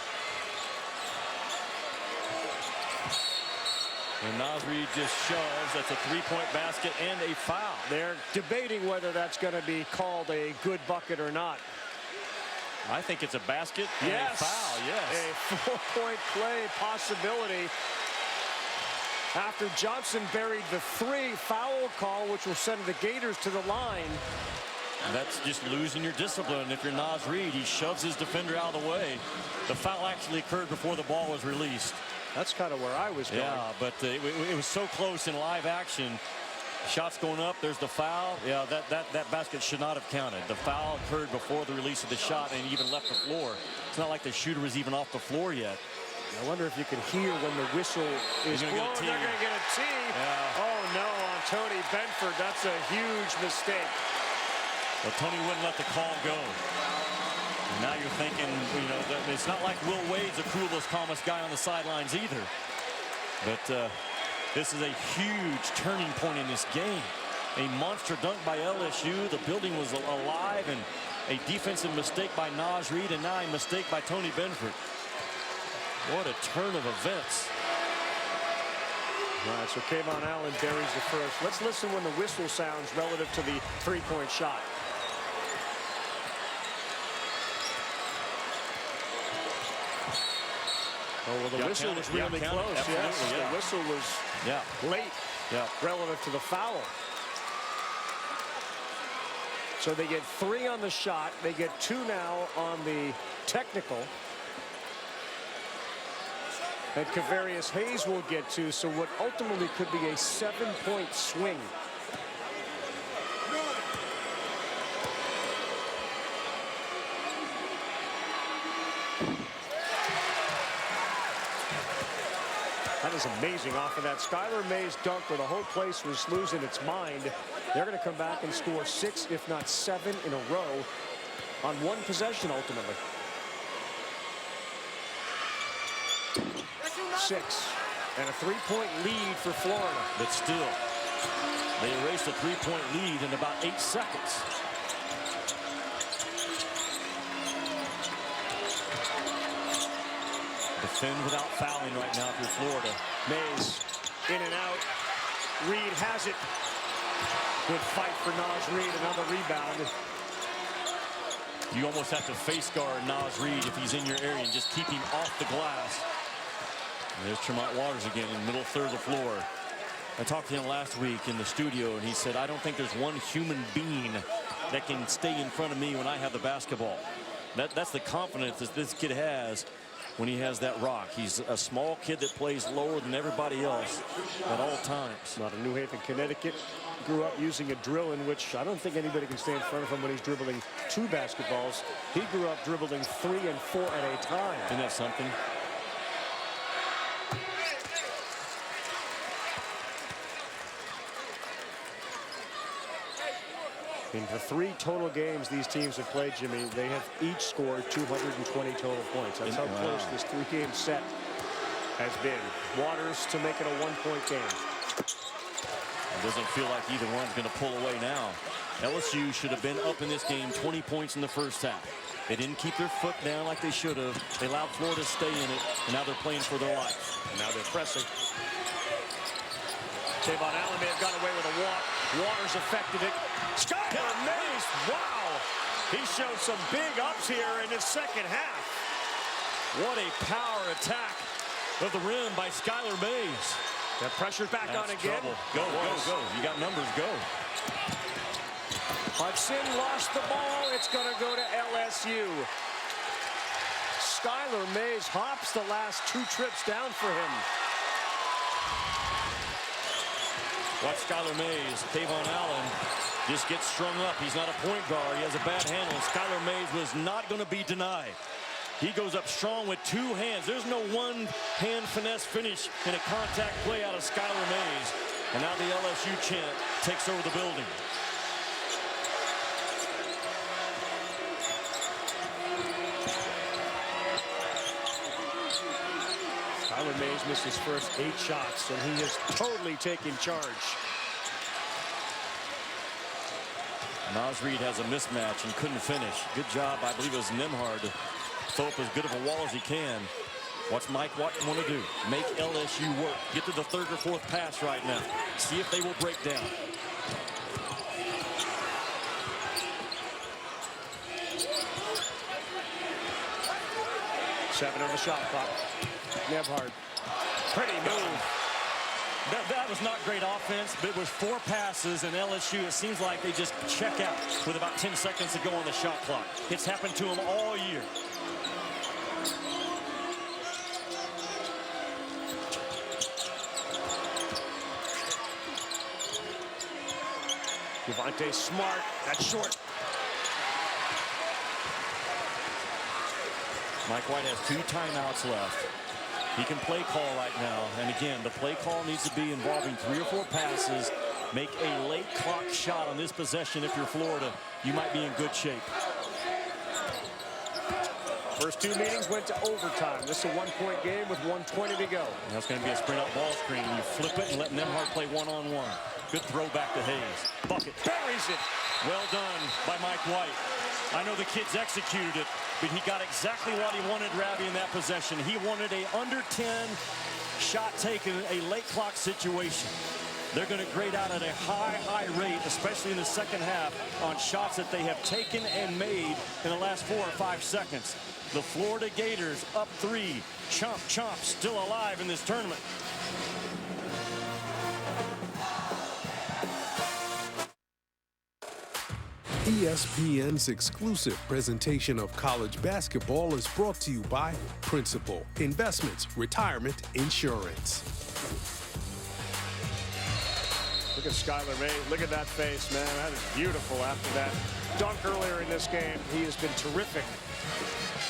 And Naz Reid just shoves. That's a three-point basket and a foul. They're debating whether that's going to be called a good bucket or not. I think it's a basket and a foul, yes. A 4-point play possibility. After Johnson buried the 3, foul call, which will send the Gators to the line. And that's just losing your discipline. If you're Naz Reid, he shoves his defender out of the way. The foul actually occurred before the ball was released. That's kind of where I was going. Yeah, but it was so close in live action. Shots going up, there's the foul. Yeah, that basket should not have counted. The foul occurred before the release of the shot and even left the floor. It's not like the shooter was even off the floor yet. I wonder if you can hear when the whistle is blown. They're going to get a tee. Yeah. Oh, no, on Tony Benford. That's a huge mistake. Well, Tony wouldn't let the call go. And now you're thinking, you know, that it's not like Will Wade's the coolest, calmest guy on the sidelines either. But this is a huge turning point in this game. A monster dunk by LSU. The building was alive, and a defensive mistake by Naz Reid, and now a mistake by Tony Benford. What a turn of events. All right, so Kayvon Allen buries the first. Let's listen when the whistle sounds relative to the three-point shot. Oh, well, the whistle was really close. Yes, the whistle was late relative to the foul. So they get 3 on the shot. They get 2 now on the technical. And Kavarius Hayes will get 2, so what ultimately could be a 7-point swing. That is amazing off of that Skylar Mays dunk where the whole place was losing its mind. They're going to come back and score 6, if not 7 in a row on 1 possession ultimately. 6 and a 3-point lead for Florida. But still, they erased a 3-point lead in about 8 seconds. Defend without fouling right now for Florida. Mays in and out. Reid has it. Good fight for Naz Reid. Another rebound. You almost have to face guard Naz Reid if he's in your area and just keep him off the glass. And there's Tremont Waters again in the middle third of the floor. I talked to him last week in the studio, and he said, I don't think there's one human being that can stay in front of me when I have the basketball. That's the confidence that this kid has when he has that rock. He's a small kid that plays lower than everybody else at all times. Not in New Haven, Connecticut. Grew up using a drill in which I don't think anybody can stay in front of him when he's dribbling 2 basketballs. He grew up dribbling 3 and 4 at a time. Isn't that something? In the 3 total games these teams have played, Jimmy, they have each scored 220 total points. That's how close this 3-game set has been. Waters to make it a 1-point game. It doesn't feel like either one's going to pull away now. LSU should have been up in this game 20 points in the first half. They didn't keep their foot down like they should have. They allowed Florida to stay in it, and now they're playing for their life. And now they're pressing. Kayvon Allen may have got away with a walk. Waters affected it. Skylar Mays, wow! He showed some big ups here in his second half. What a power attack of the rim by Skylar Mays. That pressure's back on again. Trouble. Go. You got numbers, go. Hudson lost the ball. It's going to go to LSU. Skylar Mays hops the last 2 trips down for him. Watch Skylar Mays. Kayvon Allen just gets strung up. He's not a point guard. He has a bad handle. Skylar Mays was not going to be denied. He goes up strong with 2 hands. There's no one-hand finesse finish in a contact play out of Skylar Mays. And now the LSU chant takes over the building. Skylar Mays missed his first 8 shots, and he is totally taking charge. Naz Reid has a mismatch and couldn't finish. Good job, I believe it was Nembhard, to throw up as good of a wall as he can. What's Mike White want to do? Make LSU work. Get to the 3rd or 4th pass right now. See if they will break down. Seven on the shot clock. Nembhard. Pretty move. That was not great offense, but it was 4 passes, and LSU, it seems like they just check out with about 10 seconds to go on the shot clock. It's happened to them all year. Javonte Smart, that's short. Mike White has 2 timeouts left. He can play call right now. And again, the play call needs to be involving 3 or 4 passes. Make a late clock shot on this possession. If you're Florida, you might be in good shape. First 2 meetings went to overtime. This is a 1-point game with 1:20 to go. And that's going to be a sprint up ball screen. You flip it and let Nembhard play one-on-one. Good throw back to Hayes. Bucket. Buries it. Well done by Mike White. I know the kids executed it, but he got exactly what he wanted, Ravi, in that possession. He wanted a under 10 shot taken, a late clock situation. They're going to grade out at a high rate, especially in the second half, on shots that they have taken and made in the last 4 or 5 seconds. The Florida Gators up 3. Chomp, still alive in this tournament. ESPN's exclusive presentation of college basketball is brought to you by Principal Investments Retirement Insurance. Look at Skylar Mays. Look at that face, man. That is beautiful after that dunk earlier in this game. He has been terrific.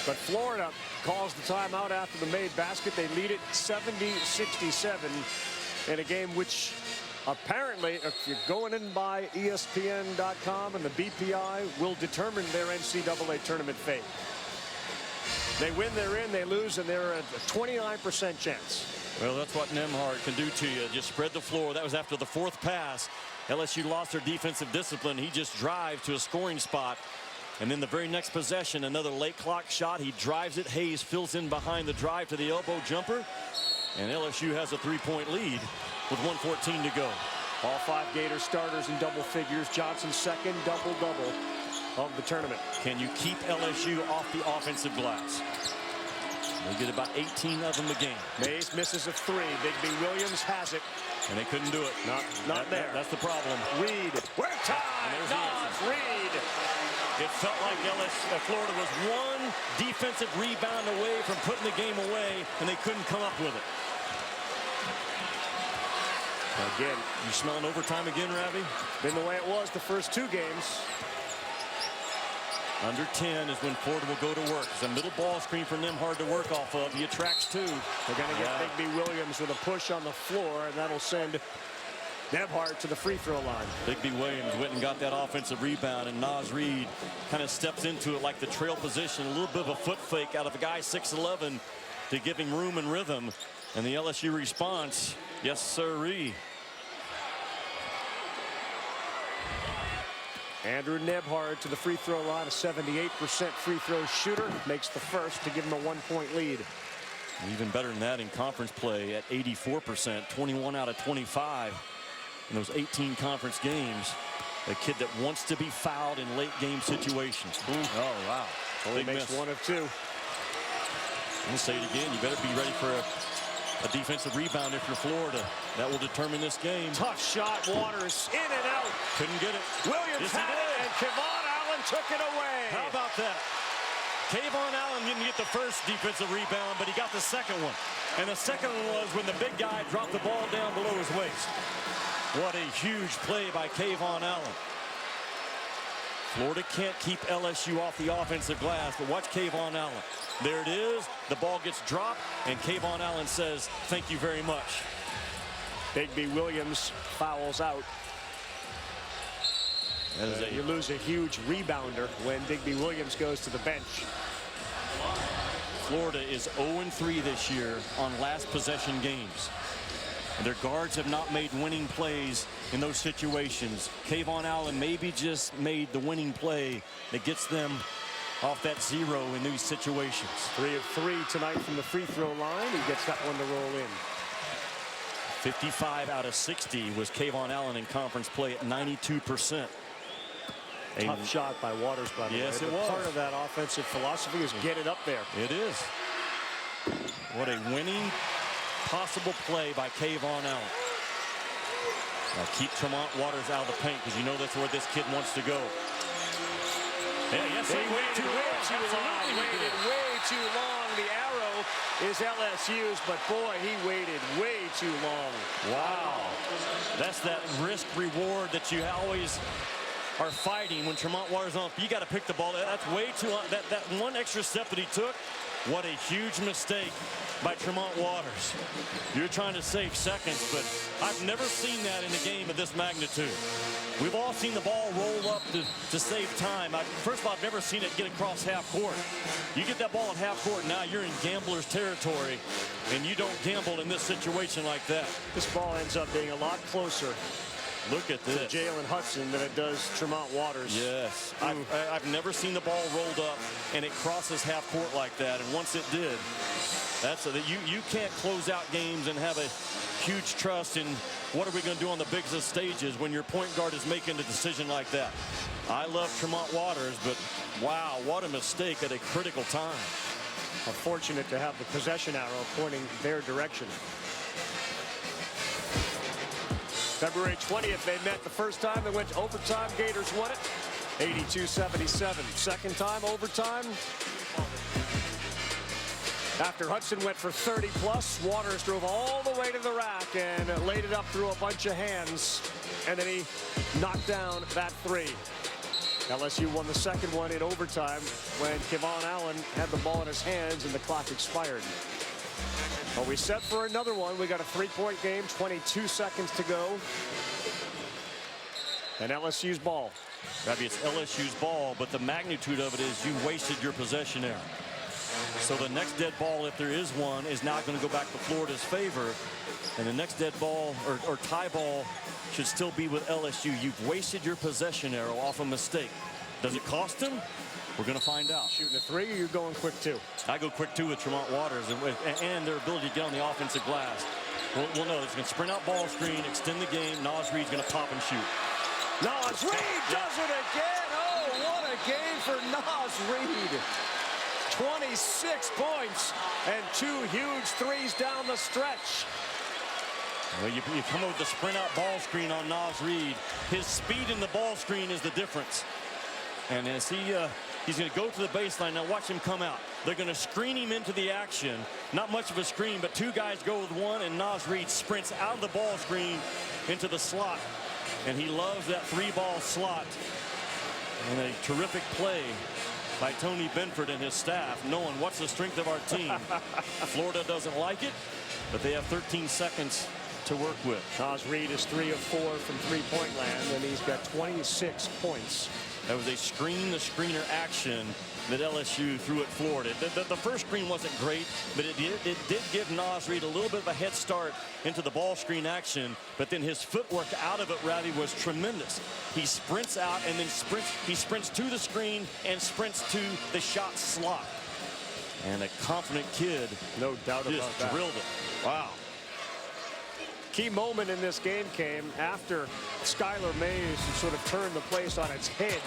But Florida calls the timeout after the made basket. They lead it 70-67 in a game which apparently, if you're going in by ESPN.com and the BPI, will determine their NCAA tournament fate. They win, they're in. They lose, and they're at a 29% chance. Well, that's what Nembhard can do to you. Just spread the floor. That was after the 4th pass. LSU lost their defensive discipline. He just drives to a scoring spot. And then the very next possession, another late clock shot. He drives it. Hayes fills in behind the drive to the elbow jumper. And LSU has a 3-point lead with 1:14 to go. All 5 Gator starters in double figures. Johnson's second double-double of the tournament. Can you keep LSU off the offensive glass? They get about 18 of them a game. Mays misses a 3. Bigby Williams has it. And they couldn't do it. Not there. That's the problem. Reed. We're tied. Naz Reid. It felt like Florida was 1 defensive rebound away from putting the game away, and they couldn't come up with it. Again, you smelling overtime again, Ravi? Been the way it was the first 2 games. Under 10 is when Florida will go to work. It's a middle ball screen for Nembhard to work off of. He attracts 2. They're going to get Bigby Williams with a push on the floor, and that'll send Nembhard to the free throw line. Bigby Williams went and got that offensive rebound, and Naz Reid kind of steps into it like the trail position. A little bit of a foot fake out of a guy 6'11" to give him room and rhythm. And the LSU response, yes, sirree. Andrew Nembhard to the free throw line, a 78% free throw shooter, makes the first to give him a 1-point lead. Even better than that in conference play at 84%, 21 out of 25 in those 18 conference games. A kid that wants to be fouled in late game situations. Oh, wow. Only makes 1 of 2. I'm going to say it again. You better be ready for a defensive rebound if you're Florida. That will determine this game. Tough shot. Waters in and out. Couldn't get it. Williams had it, and Kevon Allen took it away. How about that? Kevon Allen didn't get the first defensive rebound, but he got the second one. And the second one was when the big guy dropped the ball down below his waist. What a huge play by Kevon Allen. Florida can't keep LSU off the offensive glass, but watch Kayvon Allen. There it is. The ball gets dropped, and Kayvon Allen says, thank you very much. Bigby Williams fouls out. You lose a huge rebounder when Bigby Williams goes to the bench. Florida is 0-3 this year on last possession games. And their guards have not made winning plays in those situations. Kayvon Allen maybe just made the winning play that gets them off that zero in these situations. 3 of 3 tonight from the free throw line. He gets that one to roll in. 55 out of 60 was Kayvon Allen in conference play at 92%. Tough shot by Waters, by the way. Yes, it was. Part of that offensive philosophy is get it up there. It is. What a winning possible play by Kayvon Allen. Now keep Tremont Waters out of the paint, because you know that's where this kid wants to go. Yeah, yes, he waited way too long. Waited way too long. The arrow is LSU's, but boy, he waited way too long. Wow. That's that risk reward that you always are fighting when Tremont Waters on. You got to pick the ball. That's way too long. That one extra step that he took, what a huge mistake by Tremont Waters. You're trying to save seconds, but I've never seen that in a game of this magnitude. We've all seen the ball roll up to save time. First of all, I've never seen it get across half court. You get that ball at half court, now you're in gambler's territory, and you don't gamble in this situation like that. This ball ends up being a lot closer. Look at this. Jalen Hudson than it does Tremont Waters. Yes. I've never seen the ball rolled up and it crosses half court like that. And once it did, you can't close out games and have a huge trust in what are we going to do on the biggest stages when your point guard is making a decision like that. I love Tremont Waters, but wow, what a mistake at a critical time. Fortunate to have the possession arrow pointing their direction. February 20th, they met the first time. They went to overtime. Gators won it 82-77. Second time overtime. After Hudson went for 30-plus, Waters drove all the way to the rack and laid it up through a bunch of hands. And then he knocked down that three. LSU won the second one in overtime when Kayvon Allen had the ball in his hands and the clock expired. Well, we set for another one. We got a 3-point game, 22 seconds to go. And LSU's ball. Robbie, it's LSU's ball, but the magnitude of it is you wasted your possession there. So the next dead ball, if there is one, is now going to go back to Florida's favor. And the next dead ball or tie ball should still be with LSU. You've wasted your possession arrow off a mistake. Does it cost him? We're going to find out. Shooting a three, or you're going quick two? I go quick two with Tremont Waters and their ability to get on the offensive glass. We'll know it's going to sprint out ball screen, extend the game. Naz Reid's going to pop and shoot. Naz Reid does it again. Oh, what a game for Naz Reid. 26 points and 2 huge threes down the stretch. Well, you come up with the sprint out ball screen on Naz Reid. His speed in the ball screen is the difference. And as he's going to go to the baseline. Now watch him come out. They're going to screen him into the action. Not much of a screen, but 2 guys go with one, and Naz Reid sprints out of the ball screen into the slot. And he loves that 3-ball slot. And a terrific play by Tony Benford and his staff, knowing what's the strength of our team. Florida doesn't like it, but they have 13 seconds to work with. Naz Reid is 3 of 4 from three-point land, and he's got 26 points. That was a screen-the-screener action that LSU threw at Florida. The first screen wasn't great, but it did give Naz Reid a little bit of a head start into the ball screen action, but then his footwork out of it, Rowdy, was tremendous. He sprints out and then he sprints to the screen and sprints to the shot slot. And a confident kid, no doubt about that, drilled it. Wow. Key moment in this game came after Skylar Mays sort of turned the place on its head.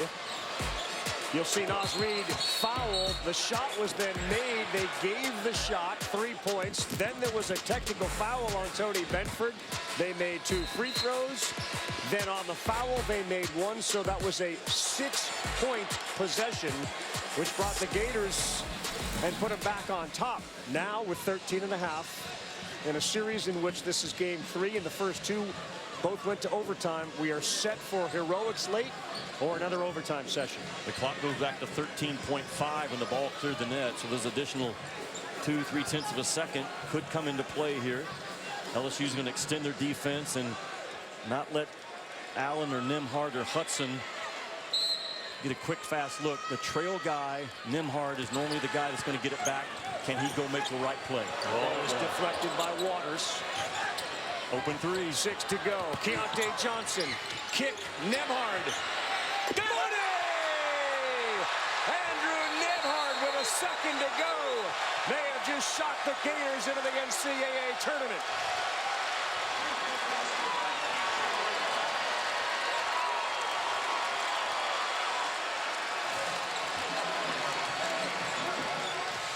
You'll see Naz Reid foul. The shot was then made. They gave the shot 3 points. Then there was a technical foul on Tony Benford. They made 2 free throws. Then on the foul, they made 1. So that was a 6-point possession, which brought the Gators and put them back on top. Now with 13.5. In a series in which this is game 3 and the first 2 both went to overtime, we are set for heroics late or another overtime session. The clock goes back to 13.5 when the ball cleared the net, so there's additional 2-3 of a second could come into play here. LSU's going to extend their defense and not let Allen or Nembhard or Hudson get a quick, fast look. The trail guy, Nembhard, is normally the guy that's going to get it back. Can he go make the right play? Ball is deflected by Waters. Open three. 6 to go. Keontae Johnson. Kick. Nembhard. Got it! Andrew Nembhard with a second to go. They have just shot the Gators into the NCAA tournament.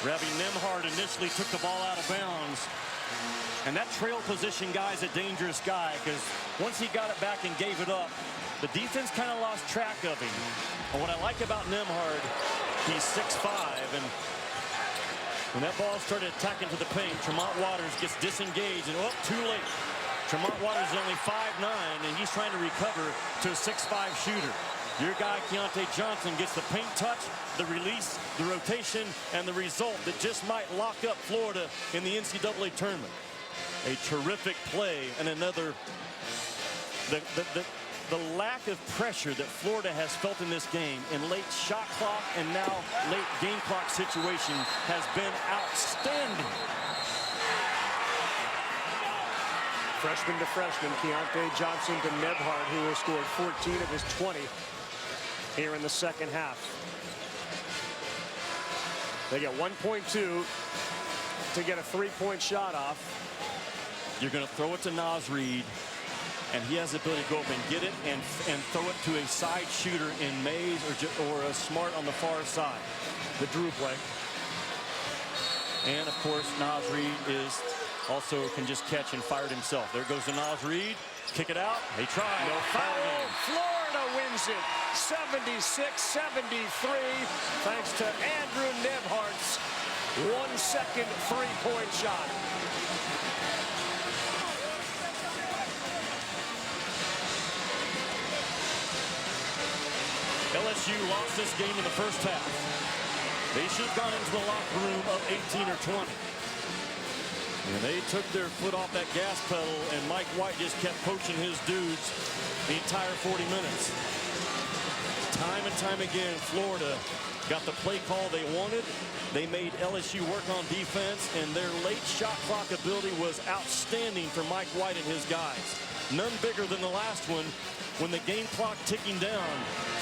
Robbie Nembhard initially took the ball out of bounds. And that trail position guy's a dangerous guy because once he got it back and gave it up, the defense kind of lost track of him. And what I like about Nembhard, he's 6'5", and when that ball started attacking to the paint, Tremont Waters gets disengaged, and too late. Tremont Waters is only 5'9", and he's trying to recover to a 6'5" shooter. Your guy, Keontae Johnson, gets the paint touch, the release, the rotation, and the result that just might lock up Florida in the NCAA tournament. A terrific play and another, the lack of pressure that Florida has felt in this game in late shot clock and now late game clock situation has been outstanding. Freshman to freshman, Keontae Johnson to Nembhard, who has scored 14 of his 20 here in the second half. They get 1.2 to get a three-point shot off. You're going to throw it to Naz Reid, and he has the ability to go up and get it and throw it to a side shooter in Mays or a Smart on the far side. The Drew play. And, of course, Naz Reid also can just catch and fire it himself. There goes to Naz Reid. Kick it out. They try. No foul. Florida wins it 76-73 thanks to Andrew Nembhard's 1-second three-point shot. LSU lost this game in the first half. They should have gone into the locker room of 18 or 20. And they took their foot off that gas pedal, and Mike White just kept poaching his dudes the entire 40 minutes. Time and time again, Florida got the play call they wanted. They made LSU work on defense, and their late shot clock ability was outstanding for Mike White and his guys. None bigger than the last one. When the game clock ticking down,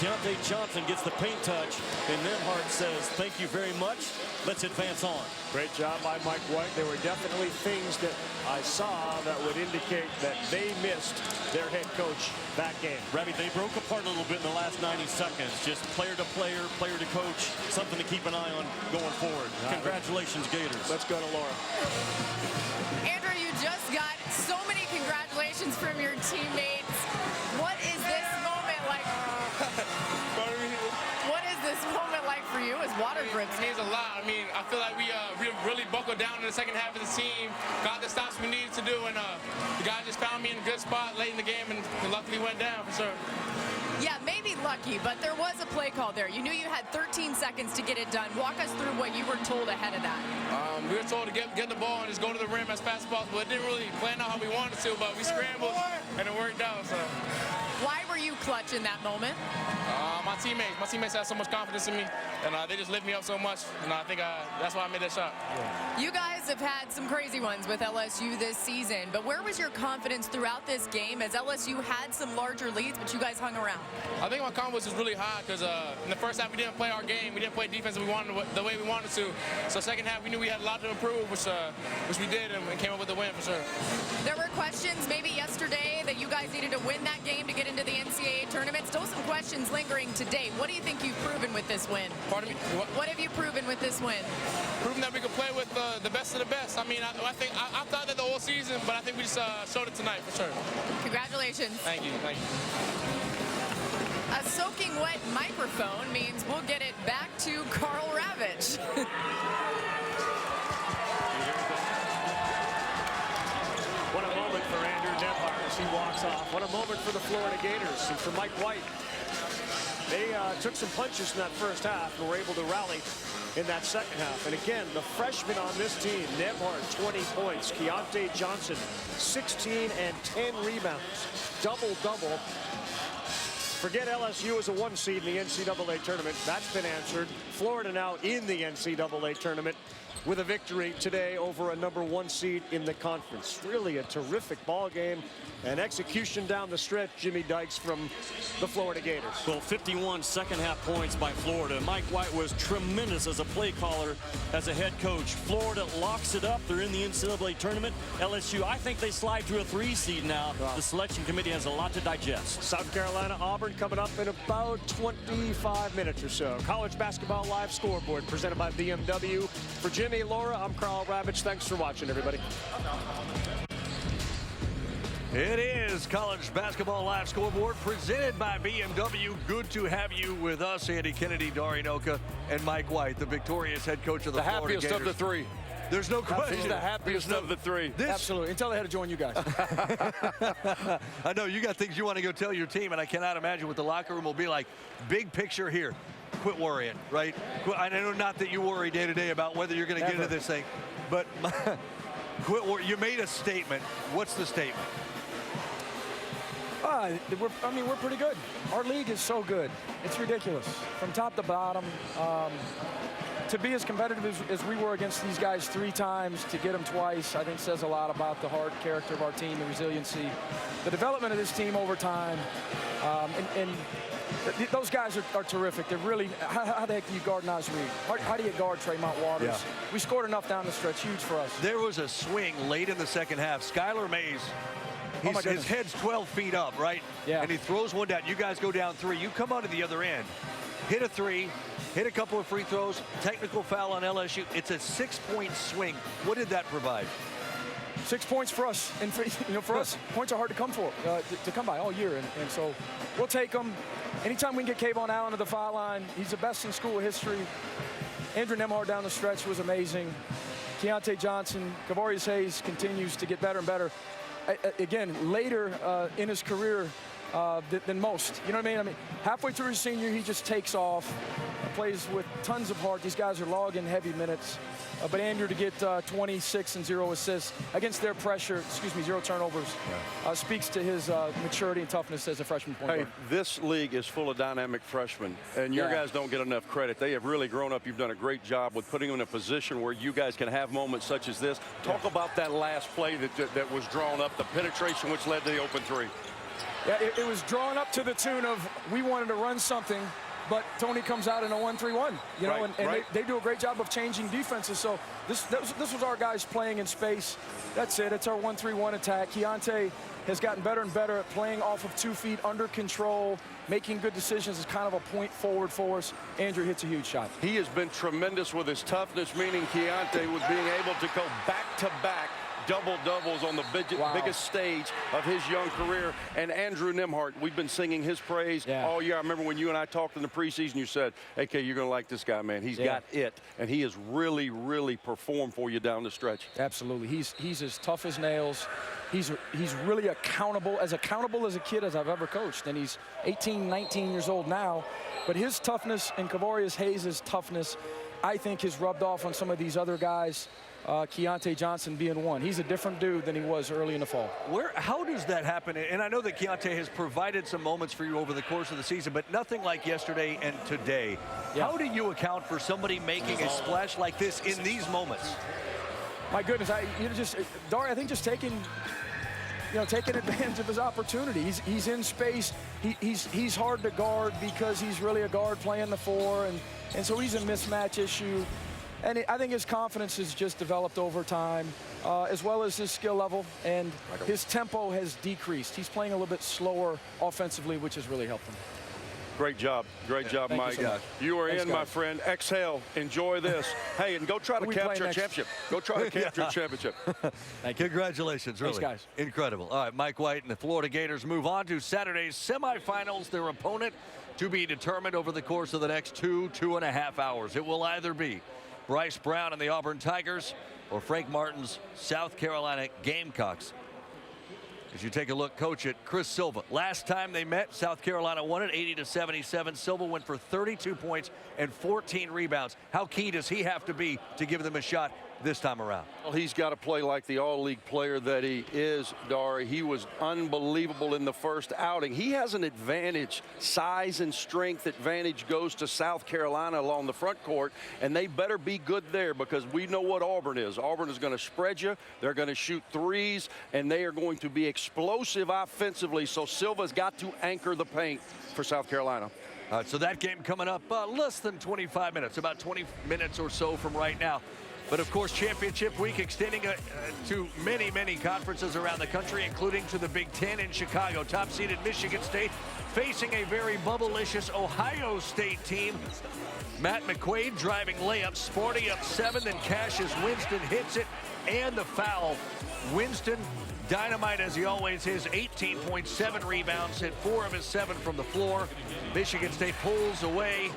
Keontae Johnson gets the paint touch, and Nembhard says, thank you very much. Let's advance on. Great job by Mike White. There were definitely things that I saw that would indicate that they missed their head coach that game. Robbie, they broke apart a little bit in the last 90 seconds. Just player to player, player to coach, something to keep an eye on going forward. Congratulations, Gators. Let's go to Laura. Andrew, you just got so many congratulations from your teammates. What is this moment like? What is this moment like for you as water grips? It means a lot. I mean, I feel like we really buckled down in the second half of the team, got the stops we needed to do, and the guy just found me in a good spot late in the game, and luckily went down for sure. Yeah, maybe lucky, but there was a play call there. You knew you had 13 seconds to get it done. Walk us through what you were told ahead of that. We were told to get the ball and just go to the rim as fast as possible. It didn't really plan out how we wanted to, but we scrambled, and it worked out. So. Why were you clutch in that moment? My teammates had so much confidence in me, and they just lifted me up so much, and I think that's why I made that shot. Yeah. You guys have had some crazy ones with LSU this season, but where was your confidence throughout this game as LSU had some larger leads, but you guys hung around? I think my confidence was really high because in the first half we didn't play our game. We didn't play defense the way we wanted to. So second half we knew we had a lot to improve, which we did, and came up with the win for sure. There were questions maybe yesterday that you guys needed to win that game to get into the NCAA tournament. Still some questions lingering today. What do you think you've proven with this win? Pardon me? What have you proven with this win? Proven that we can play with the best of the best. I mean, I thought that the whole season, but I think we just showed it tonight for sure. Congratulations. Thank you. Thank you. A soaking wet microphone means we'll get it back to Carl Ravitch. What a moment for Andrew Nembhard as he walks off. What a moment for the Florida Gators and for Mike White. They took some punches in that first half and were able to rally in that second half. And again, the freshmen on this team, Nembhard, 20 points. Keontae Johnson, 16 and 10 rebounds. Double-double. Forget LSU as a 1 seed in the NCAA tournament. That's been answered. Florida now in the NCAA tournament with a victory today over a number 1 seed in the conference. Really a terrific ball game and execution down the stretch. Jimmy Dykes from the Florida Gators. Well, 51 second half points by Florida. Mike White was tremendous as a play caller, as a head coach. Florida locks it up. They're in the NCAA tournament. LSU, I think they slide to a 3 seed now. Wow. The selection committee has a lot to digest. South Carolina, Auburn coming up in about 25 minutes or so. College Basketball Live Scoreboard presented by BMW. For Jimmy, Laura, I'm Carl Ravitch. Thanks for watching, everybody. It is College Basketball Live Scoreboard presented by BMW. Good to have you with us, Andy Kennedy, Dorian Oka, and Mike White, the victorious head coach of the Florida Gators. The happiest of the 3. There's no question. He's the happiest of the 3. Absolutely. Until they had to join you guys. I know you got things you want to go tell your team, and I cannot imagine what the locker room will be like. Big picture here. Quit worrying, right? I know not that you worry day to day about whether you're going to get into this thing, but quit worrying. You made a statement. What's the statement? We're pretty good. Our league is so good. It's ridiculous. From top to bottom, to be as competitive as we were against these guys 3 times, to get them twice, I think says a lot about the hard character of our team, the resiliency, the development of this team over time. Those guys are terrific. They're really, how the heck do you guard Naz Reid? How do you guard Tremont Waters? Yeah. We scored enough down the stretch, huge for us. There was a swing late in the second half. Skylar Mays, his head's 12 feet up, right? Yeah. And he throws one down. You guys go down 3. You come onto the other end, hit a 3, hit a couple of free throws, technical foul on LSU. It's a 6-point swing. What did that provide? 6 points for us, and for us, points are hard to come by all year, and so we'll take them. Anytime we can get Kayvon Allen to the foul line, he's the best in school history. Andrew Nembhard down the stretch was amazing. Keontae Johnson, Kavorius Hayes continues to get better and better. Again, later in his career than most. You know what I mean? Halfway through his senior, he just takes off, plays with tons of heart. These guys are logging heavy minutes. But Andrew to get 26 and 0 assists against their pressure, 0 turnovers, speaks to his maturity and toughness as a freshman point guard. This league is full of dynamic freshmen, and your guys don't get enough credit. They have really grown up. You've done a great job with putting them in a position where you guys can have moments such as this. Talk about that last play that was drawn up, the penetration which led to the open 3. Yeah, it was drawn up to the tune of we wanted to run something, but Tony comes out in a 1-3-1, They do a great job of changing defenses. So this was our guys playing in space. That's it. It's our 1-3-1 attack. Keontae has gotten better and better at playing off of 2 feet, under control, making good decisions as kind of a point forward for us. Andrew hits a huge shot. He has been tremendous with his toughness, meaning Keontae was being able to go back-to-back double-doubles on the biggest stage of his young career. And Andrew Nembhard, we've been singing his praise all year. I remember when you and I talked in the preseason, you said, AK, you're going to like this guy, man. He's got it. And he has really, really performed for you down the stretch. Absolutely. He's as tough as nails. He's really accountable as a kid as I've ever coached. And he's 18, 19 years old now. But his toughness and Kavorius Hayes' toughness, I think, has rubbed off on some of these other guys. Keontae Johnson being one. He's a different dude than he was early in the fall. How does that happen? And I know that Keontae has provided some moments for you over the course of the season, but nothing like yesterday and today. Yeah. How do you account for somebody making a splash like this in these moments? My goodness, I think just taking advantage of his opportunity. He's in space. He's hard to guard because he's really a guard playing the 4, and so he's a mismatch issue. And I think his confidence has just developed over time, as well as his skill level, and his tempo has decreased. He's playing a little bit slower offensively, which has really helped him. Great job, Mike. You are in, my friend. Exhale, enjoy this. Hey, and go try to capture a championship. Go try to capture a championship. Thank you. Congratulations, really. Thanks, guys. Incredible. All right, Mike White and the Florida Gators move on to Saturday's semifinals. Their opponent to be determined over the course of the next 2.5 hours. It will either be Bryce Brown and the Auburn Tigers or Frank Martin's South Carolina Gamecocks. As you take a look, coach, at Chris Silva. Last time they met, South Carolina won it 80-77. Silva went for 32 points and 14 rebounds. How key does he have to be to give them a shot this time around? Well, he's got to play like the all-league player that he is, Dari. He was unbelievable in the first outing. He has an advantage. Size and strength advantage goes to South Carolina along the front court, and they better be good there because we know what Auburn is. Auburn is going to spread you. They're going to shoot threes, and they are going to be explosive offensively, so Silva's got to anchor the paint for South Carolina. All right, so that game coming up less than 25 minutes, about 20 minutes or so from right now. But, of course, championship week extending to many, many conferences around the country, including to the Big Ten in Chicago. Top-seeded Michigan State facing a very bubblicious Ohio State team. Matt McQuaid driving layup, Sparty up 7, then Cassius Winston hits it, and the foul. Winston, dynamite as he always is, 18.7 rebounds, hit 4 of his 7 from the floor. Michigan State pulls away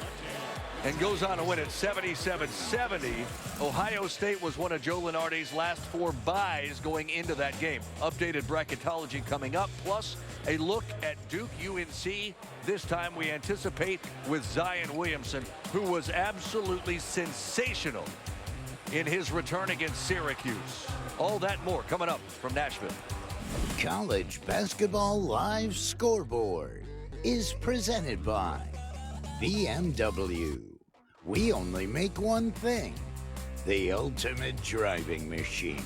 and goes on to win it 77-70. Ohio State was one of Joe Lunardi's last 4 buys going into that game. Updated bracketology coming up, plus a look at Duke UNC. This time we anticipate with Zion Williamson, who was absolutely sensational in his return against Syracuse. All that more coming up from Nashville. College Basketball Live Scoreboard is presented by BMW. We only make one thing, the ultimate driving machine.